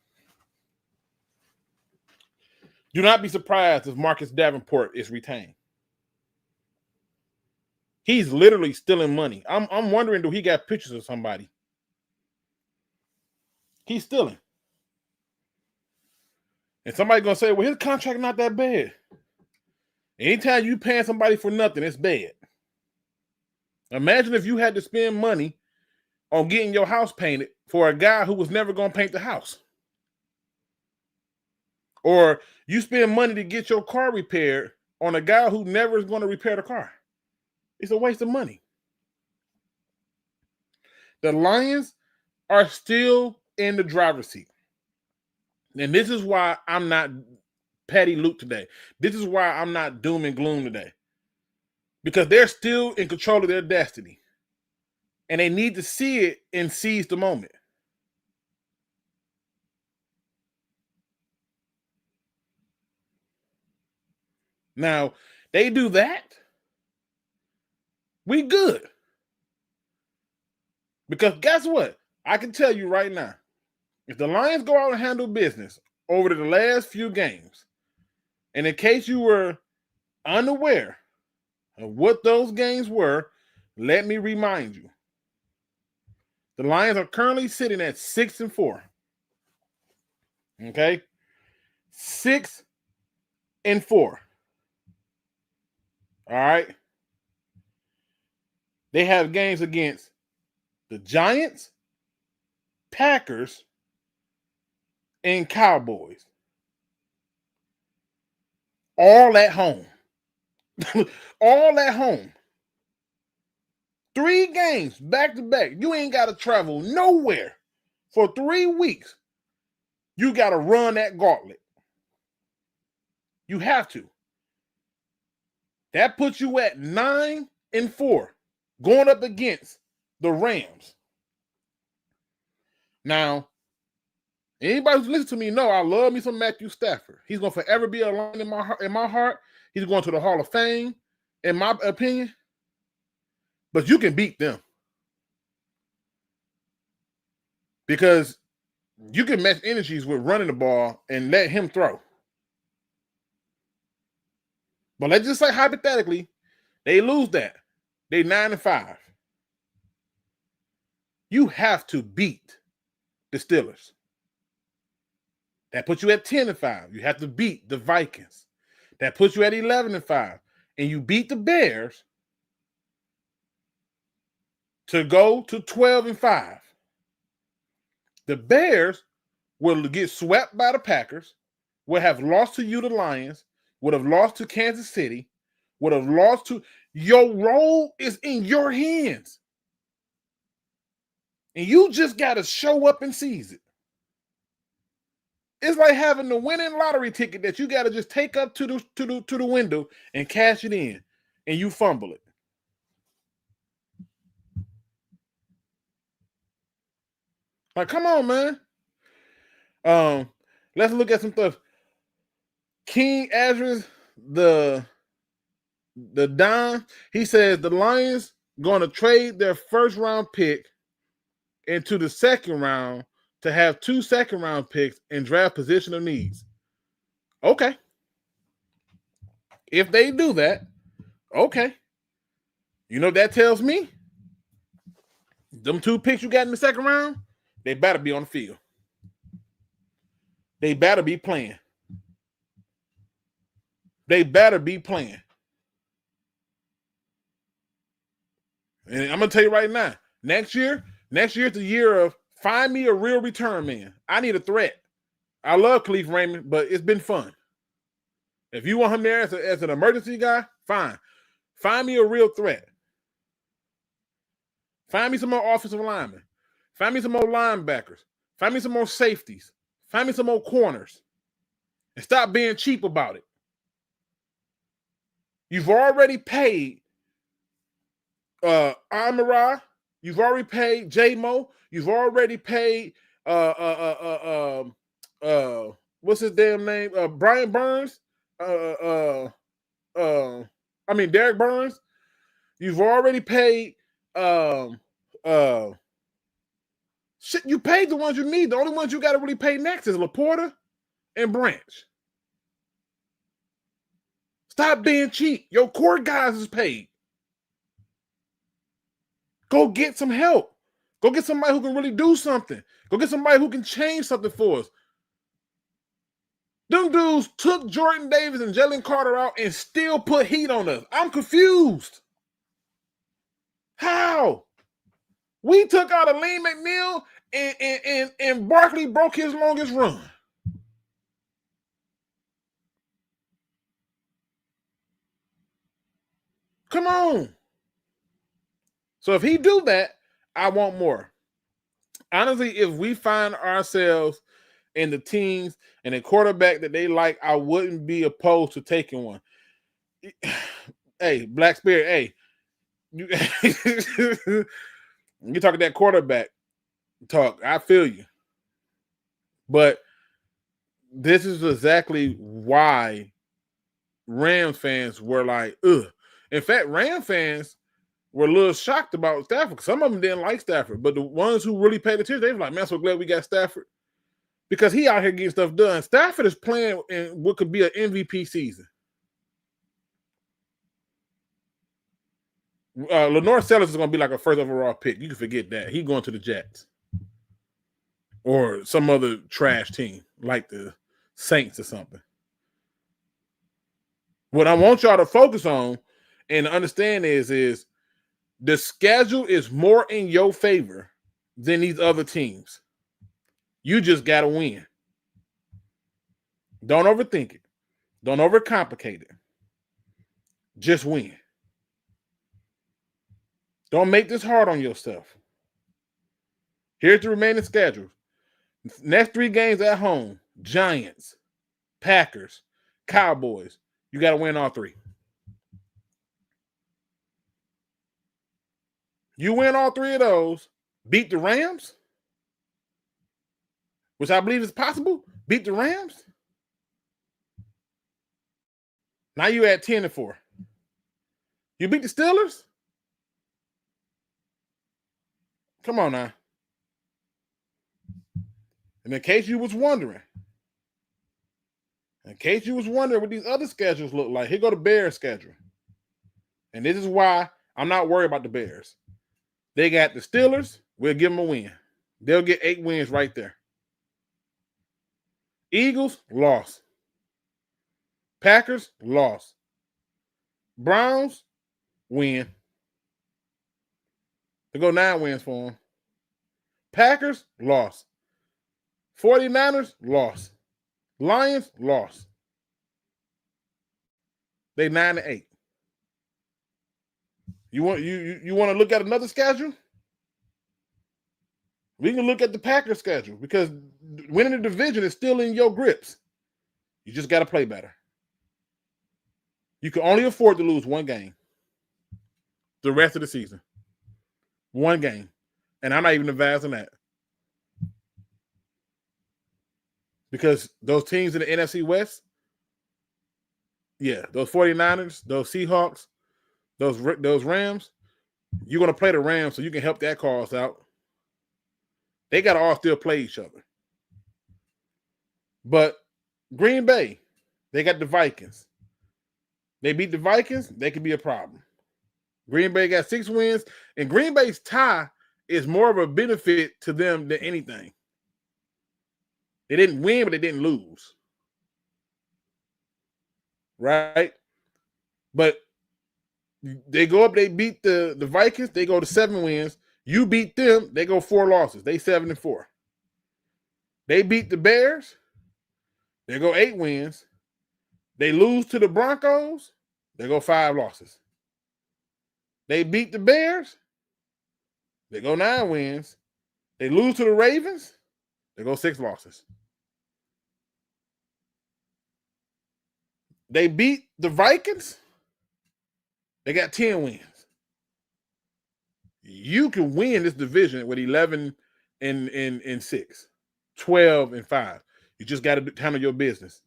Do not be surprised if Marcus Davenport is retained. He's literally stealing money. I'm wondering, do he got pictures of somebody? He's stealing. And somebody's going to say, well, his contract not that bad. Anytime you paying somebody for nothing, it's bad. Imagine if you had to spend money on getting your house painted for a guy who was never going to paint the house. Or you spend money to get your car repaired on a guy who never is going to repair the car. It's a waste of money. The Lions are still in the driver's seat. And this is why I'm not Patty Luke today. This is why I'm not doom and gloom today. Because they're still in control of their destiny. And they need to see it and seize the moment. Now, they do that, we good. Because guess what? I can tell you right now, if the Lions go out and handle business over the last few games, and in case you were unaware of what those games were, let me remind you. The Lions are currently sitting at 6-4. Okay? 6-4. All right? They have games against the Giants, Packers, and Cowboys. All at home. All at home. 3 games back to back. You ain't got to travel nowhere for 3 weeks. You got to run that gauntlet. You have to. That puts you at 9-4 going up against the Rams. Now, anybody who's listening to me know I love me some Matthew Stafford. He's going to forever be a Lion in my heart. He's going to the Hall of Fame. in my opinion. But you can beat them. Because you can match energies with running the ball and let him throw. But let's just say hypothetically, they lose that. They 9-5. You have to beat the Steelers. That puts you at 10-5. You have to beat the Vikings. That puts you at 11-5. And you beat the Bears to go to 12-5. The Bears will get swept by the Packers, will have lost to you, the Lions, would have lost to Kansas City, would have lost to... Your role is in your hands. And you just got to show up and seize it. It's like having the winning lottery ticket that you got to just take up to the window and cash it in, and you fumble it. Like, come on, man. Let's look at some stuff. King Azris, the Don, he says the Lions going to trade their first round pick into the second round to have 2 second round picks and draft position of needs. Okay. If they do that, okay. You know what that tells me? Them 2 picks you got in the second round, they better be on the field. They better be playing. They better be playing. And I'm going to tell you right now, next year is the year of find me a real return man. I need a threat. I love Khalif Raymond, but it's been fun. If you want him there as an emergency guy, fine. Find me a real threat. Find me some more offensive linemen. Find me some more linebackers. Find me some more safeties. Find me some more corners. And stop being cheap about it. You've already paid Amara. You've already paid J-Mo. You've already paid what's his damn name? Brian Burns. Derek Burns. You've already paid shit, you paid the ones you need. The only ones you got to really pay next is Laporta and Branch. Stop being cheap. Your core guys is paid. Go get some help. Go get somebody who can really do something. Go get somebody who can change something for us. Them dudes took Jordan Davis and Jalen Carter out and still put heat on us. I'm confused. How? We took out a Lee McNeil and Barkley broke his longest run. Come on. So if he do that, I want more. Honestly, if we find ourselves in the teams and a quarterback that they like, I wouldn't be opposed to taking one. Hey, Black Spirit, hey. You talking that quarterback talk. I feel you. But this is exactly why Rams fans were like, ugh. In fact, Rams fans were a little shocked about Stafford. Some of them didn't like Stafford, but the ones who really paid attention, they were like, man, I'm so glad we got Stafford because he out here getting stuff done. Stafford is playing in what could be an MVP season. Lenore Sellers is going to be like a first overall pick. You can forget that. He's going to the Jets or some other trash team like the Saints or something. What I want y'all to focus on and understand is the schedule is more in your favor than these other teams. You just got to win. Don't overthink it. Don't overcomplicate it. Just win. Don't make this hard on yourself. Here's the remaining schedule. Next 3 games at home. Giants, Packers, Cowboys. You got to win all 3. You win all 3 of those, beat the Rams, which I believe is possible. Beat the Rams. Now you're at 10-4. You beat the Steelers? Come on now. And in case you was wondering what these other schedules look like, here go the Bears schedule. And this is why I'm not worried about the Bears. They got the Steelers. We'll give them a win. They'll get 8 wins right there. Eagles, loss. Packers, loss. Browns, win. They go 9 wins for them. Packers, loss. 49ers, loss. Lions, loss. They 9-8. You want to look at another schedule? We can look at the Packers schedule because winning the division is still in your grips. You just got to play better. You can only afford to lose 1 game the rest of the season. 1 game. And I'm not even advising that. Because those teams in the NFC West, yeah, those 49ers, those Seahawks, those Rams, you're going to play the Rams so you can help that cause out. They got to all still play each other. But Green Bay, they got the Vikings. They beat the Vikings, they could be a problem. Green Bay got 6 wins, and Green Bay's tie is more of a benefit to them than anything. They didn't win, but they didn't lose. Right? But they go up, they beat the Vikings, they go to 7 wins. You beat them, they go 4 losses. They 7-4. They beat the Bears, they go 8 wins. They lose to the Broncos, they go 5 losses. They beat the Bears, they go 9 wins. They lose to the Ravens, they go 6 losses. They beat the Vikings, they got 10 wins. You can win this division with 11 and 6, 12 and 5. You just got to handle your business.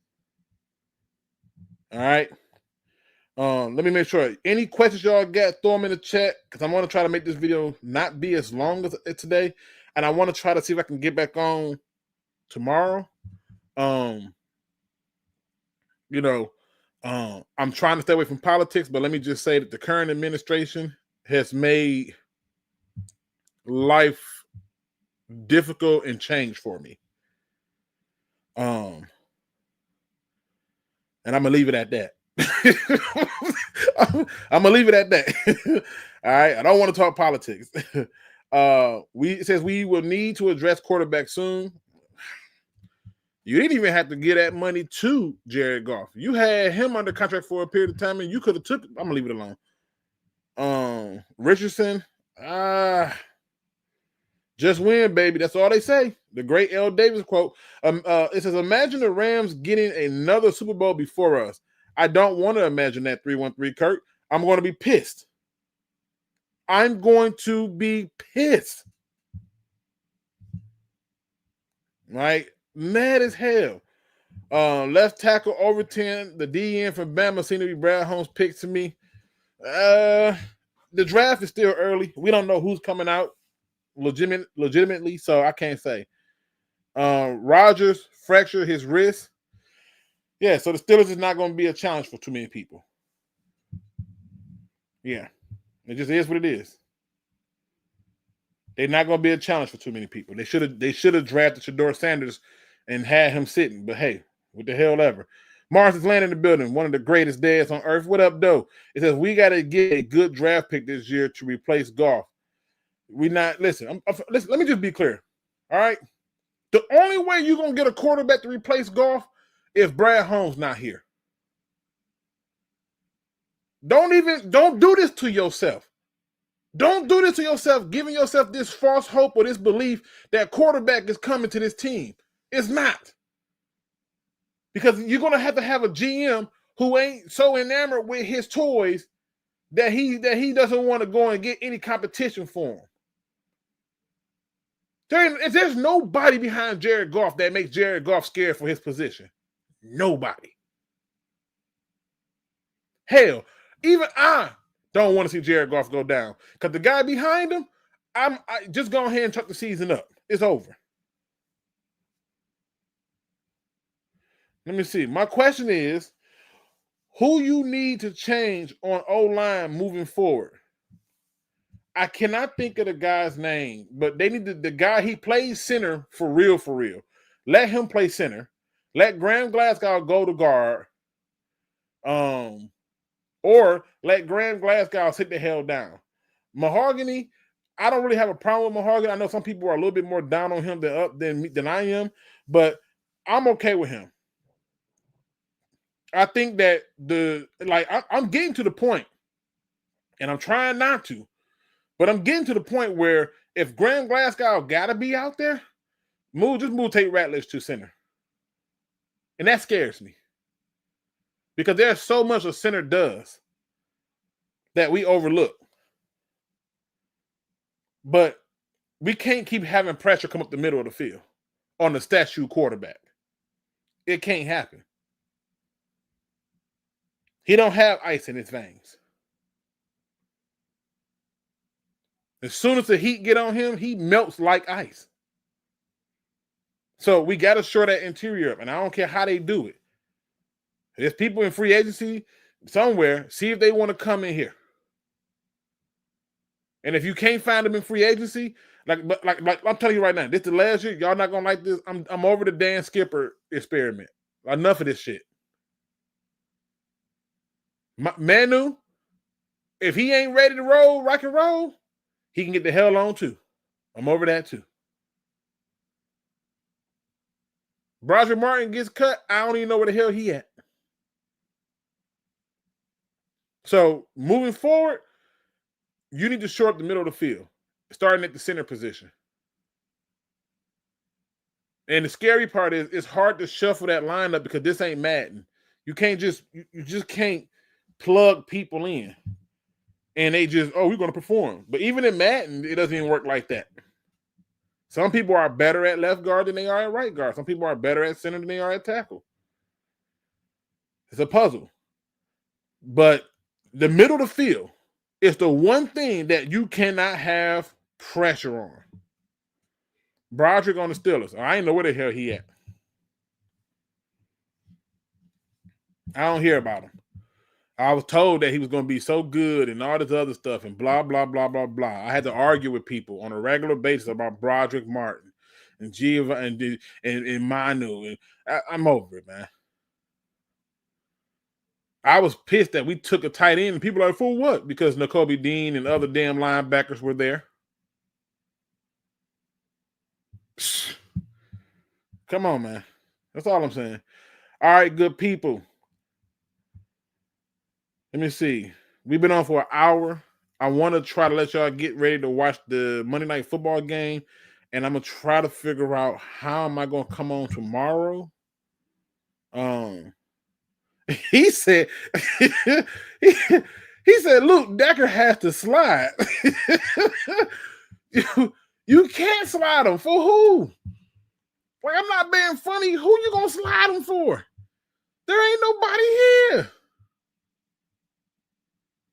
All right. Let me make sure. Any questions y'all got, throw them in the chat because I'm going to try to make this video not be as long as today. And I want to try to see if I can get back on tomorrow. I'm trying to stay away from politics, but let me just say that the current administration has made life difficult and changed for me. And I'm gonna leave it at that. I'm gonna leave it at that. All right. I don't want to talk politics. It says we will need to address quarterback soon. You didn't even have to give that money to Jared Goff. You had him under contract for a period of time, and you could have took it. I'm gonna leave it alone. Richardson, just win, baby. That's all they say. The great L. Davis quote. It says, imagine the Rams getting another Super Bowl before us. I don't want to imagine that 3-1-3, Kurt. I'm going to be pissed. I'm going to be pissed. Right? Mad as hell. Left tackle over 10. The DN from Bama seemed to be Brad Holmes' pick to me. The draft is still early. We don't know who's coming out legitimately, so I can't say. Rodgers fractured his wrist. Yeah, so the Steelers is not going to be a challenge for too many people. Yeah, it just is what it is. They're not going to be a challenge for too many people. They should have drafted Shedeur Sanders and had him sitting. But hey, what the hell ever. Mars is landing in the building. One of the greatest dads on earth. What up, though? It says we got to get a good draft pick this year to replace Goff. Listen. Let me just be clear. All right. The only way you're going to get a quarterback to replace Goff if Brad Holmes not here. Don't do this to yourself. Don't do this to yourself, giving yourself this false hope or this belief that quarterback is coming to this team. It's not. Because you're going to have a GM who ain't so enamored with his toys that he doesn't want to go and get any competition for him. There's nobody behind Jared Goff that makes Jared Goff scared for his position. Nobody. Hell, even I Don't want to see Jared Goff go down. Because the guy behind him, I just go ahead and chuck the season up. It's over. Let me see. My question is, who you need to change on O-line moving forward? I cannot think of the guy's name, but they need the guy, he plays center for real, for real. Let him play center. Let Graham Glasgow go to guard. Or let Graham Glasgow sit the hell down. Mahogany, I don't really have a problem with Mahogany. I know some people are a little bit more down on him than I am, but I'm okay with him. I think that I'm getting to the point, and I'm trying not to, but I'm getting to the point where if Graham Glasgow gotta be out there, just move Tate Ratledge to center. And that scares me. Because there's so much a center does that we overlook. But we can't keep having pressure come up the middle of the field on the statue quarterback. It can't happen. He don't have ice in his veins. As soon as the heat get on him, he melts like ice. So we got to shore that interior up, and I don't care how they do it. There's people in free agency somewhere. See if they want to come in here. And if you can't find them in free agency, like I'm telling you right now, this is the last year. Y'all not gonna like this. I'm over the Dan Skipper experiment. Enough of this shit. Manu, if he ain't ready to rock and roll, he can get the hell on too. I'm over that too. Broderick Martin gets cut. I don't even know where the hell he at. So moving forward, you need to shore up the middle of the field, starting at the center position. And the scary part is it's hard to shuffle that lineup because this ain't Madden. You just can't plug people in. And they just, we're going to perform. But even in Madden, it doesn't even work like that. Some people are better at left guard than they are at right guard. Some people are better at center than they are at tackle. It's a puzzle. But the middle of the field is the one thing that you cannot have pressure on. Broderick on the Steelers. I ain't know where the hell he at. I don't hear about him. I was told that he was going to be so good and all this other stuff and blah, blah, blah, blah, blah. I had to argue with people on a regular basis about Broderick Martin and Giova and Manu. And I'm over it, man. I was pissed that we took a tight end and people are like, for what? Because Nakobe Dean and other damn linebackers were there. Come on, man. That's all I'm saying. All right, good people. Let me see. We've been on for an hour. I want to try to let y'all get ready to watch the Monday Night Football game, and I'm going to try to figure out how am I going to come on tomorrow. He said, he said, Luke Decker has to slide. You can't slide him. For who? Like, I'm not being funny. Who you going to slide him for? There ain't nobody here.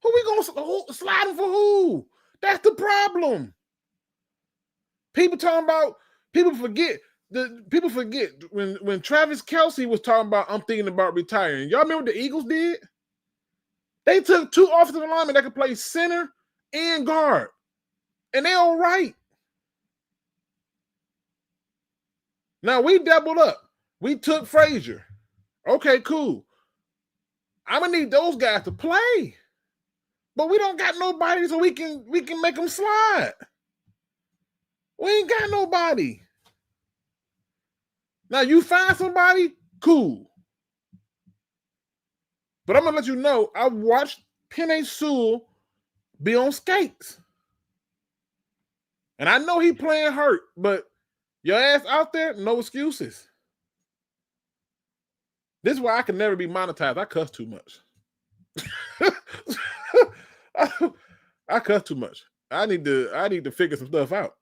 Who we going to slide him for who? That's the problem. People forget when Travis Kelce was talking about, I'm thinking about retiring. Y'all remember what the Eagles did? They took two offensive linemen that could play center and guard. And they all right. Now we doubled up. We took Frazier. Okay, cool. I'm gonna need those guys to play. But we don't got nobody so we can make them slide. We ain't got nobody. Now you find somebody, cool. But I'm gonna let you know, I watched Penei Sewell be on skates. And I know he playing hurt, but your ass out there, no excuses. This is why I can never be monetized. I cuss too much. I cuss too much. I need to figure some stuff out.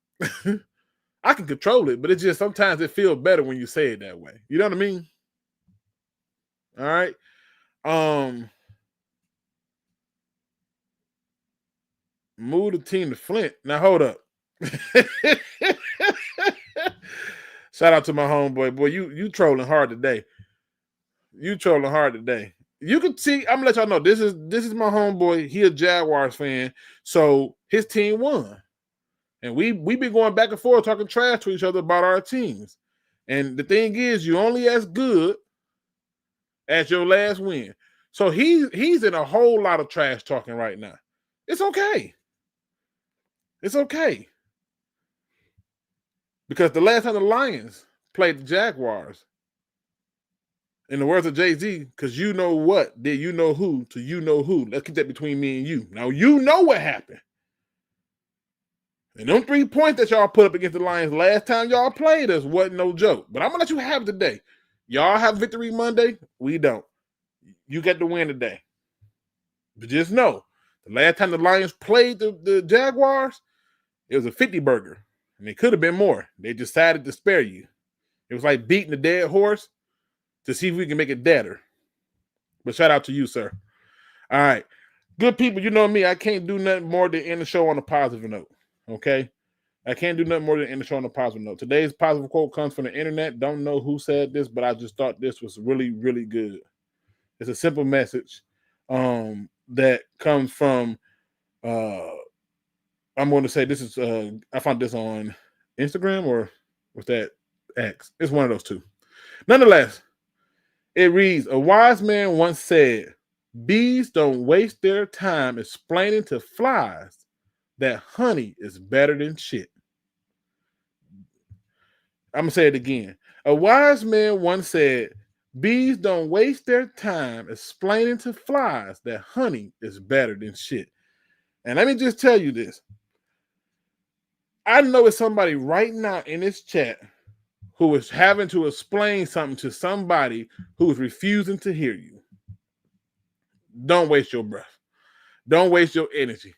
I can control it, but it's just sometimes it feels better when you say it that way. You know what I mean? All right. Move the team to Flint. Now hold up. Shout out to my homeboy. Boy, you trolling hard today. You trolling hard today. You can see, I'm gonna let y'all know this is my homeboy. He a Jaguars fan. So his team won. And we been going back and forth talking trash to each other about our teams. And the thing is, you're only as good as your last win. So he's in a whole lot of trash talking right now. It's okay. It's okay. Because the last time the Lions played the Jaguars, in the words of Jay-Z, because you know what, did you know who to you know who. Let's keep that between me and you. Now, you know what happened. And them 3 points that y'all put up against the Lions last time y'all played us wasn't no joke. But I'm going to let you have it today. Y'all have Victory Monday. We don't. You get the win today. But just know, the last time the Lions played the Jaguars, it was a 50 burger. And it could have been more. They decided to spare you. It was like beating a dead horse to see if we can make it deader. But shout out to you, sir. All right. Good people, you know me. I can't do nothing more than end the show on a positive note. Okay? I can't do nothing more than end the show on a positive note. Today's positive quote comes from the internet. Don't know who said this, but I just thought this was really, really good. It's a simple message that comes from, I'm going to say this is, I found this on Instagram or was that X? It's one of those two. Nonetheless, it reads, a wise man once said, bees don't waste their time explaining to flies that honey is better than shit. I'm going to say it again. A wise man once said, bees don't waste their time explaining to flies that honey is better than shit. And let me just tell you this. I know it's somebody right now in this chat who is having to explain something to somebody who is refusing to hear you. Don't waste your breath. Don't waste your energy.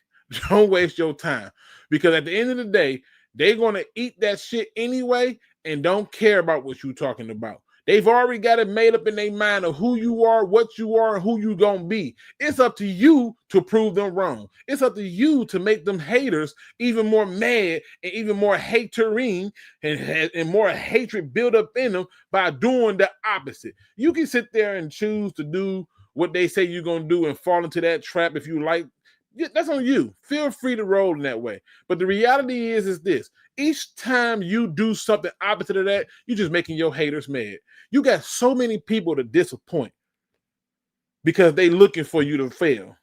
Don't waste your time. Because at the end of the day, they're going to eat that shit anyway and don't care about what you're talking about. They've already got it made up in their mind of who you are, what you are, and who you going to be. It's up to you to prove them wrong. It's up to you to make them haters even more mad and even more hatering and more hatred build up in them by doing the opposite. You can sit there and choose to do what they say you're going to do and fall into that trap if you like. That's on you. Feel free to roll in that way. But the reality is this. Each time you do something opposite of that, you're just making your haters mad. You got so many people to disappoint because they looking for you to fail.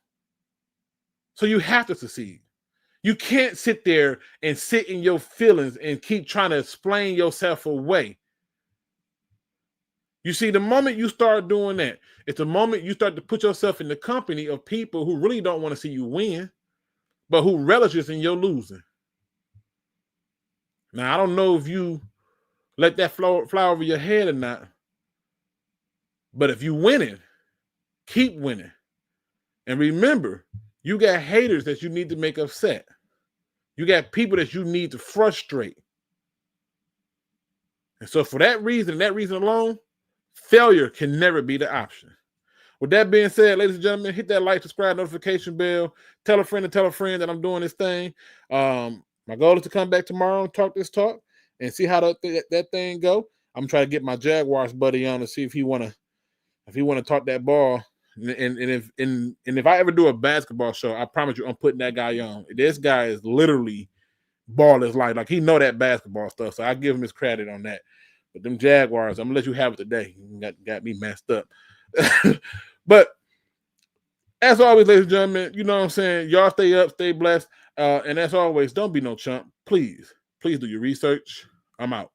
So you have to succeed. You can't sit there and sit in your feelings and keep trying to explain yourself away. You see, the moment you start doing that, it's the moment you start to put yourself in the company of people who really don't want to see you win, but who relishes in your losing. Now, I don't know if you let that fly over your head or not, but if you winning, keep winning. And remember, you got haters that you need to make upset. You got people that you need to frustrate. And so for that reason alone, failure can never be the option. With that being said, ladies and gentlemen, hit that like, subscribe, notification bell. Tell a friend that I'm doing this thing. My goal is to come back tomorrow and talk this talk and see how that thing go. I'm trying to get my Jaguars buddy on to see if he want to talk that ball. And if I ever do a basketball show, I promise you I'm putting that guy on. This guy is literally ball his life. Like he know that basketball stuff. So I give him his credit on that. But them Jaguars, I'm gonna let you have it today. You got me messed up. But as always, ladies and gentlemen, you know what I'm saying? Y'all stay up, stay blessed. And as always, don't be no chump. Please do your research. I'm out.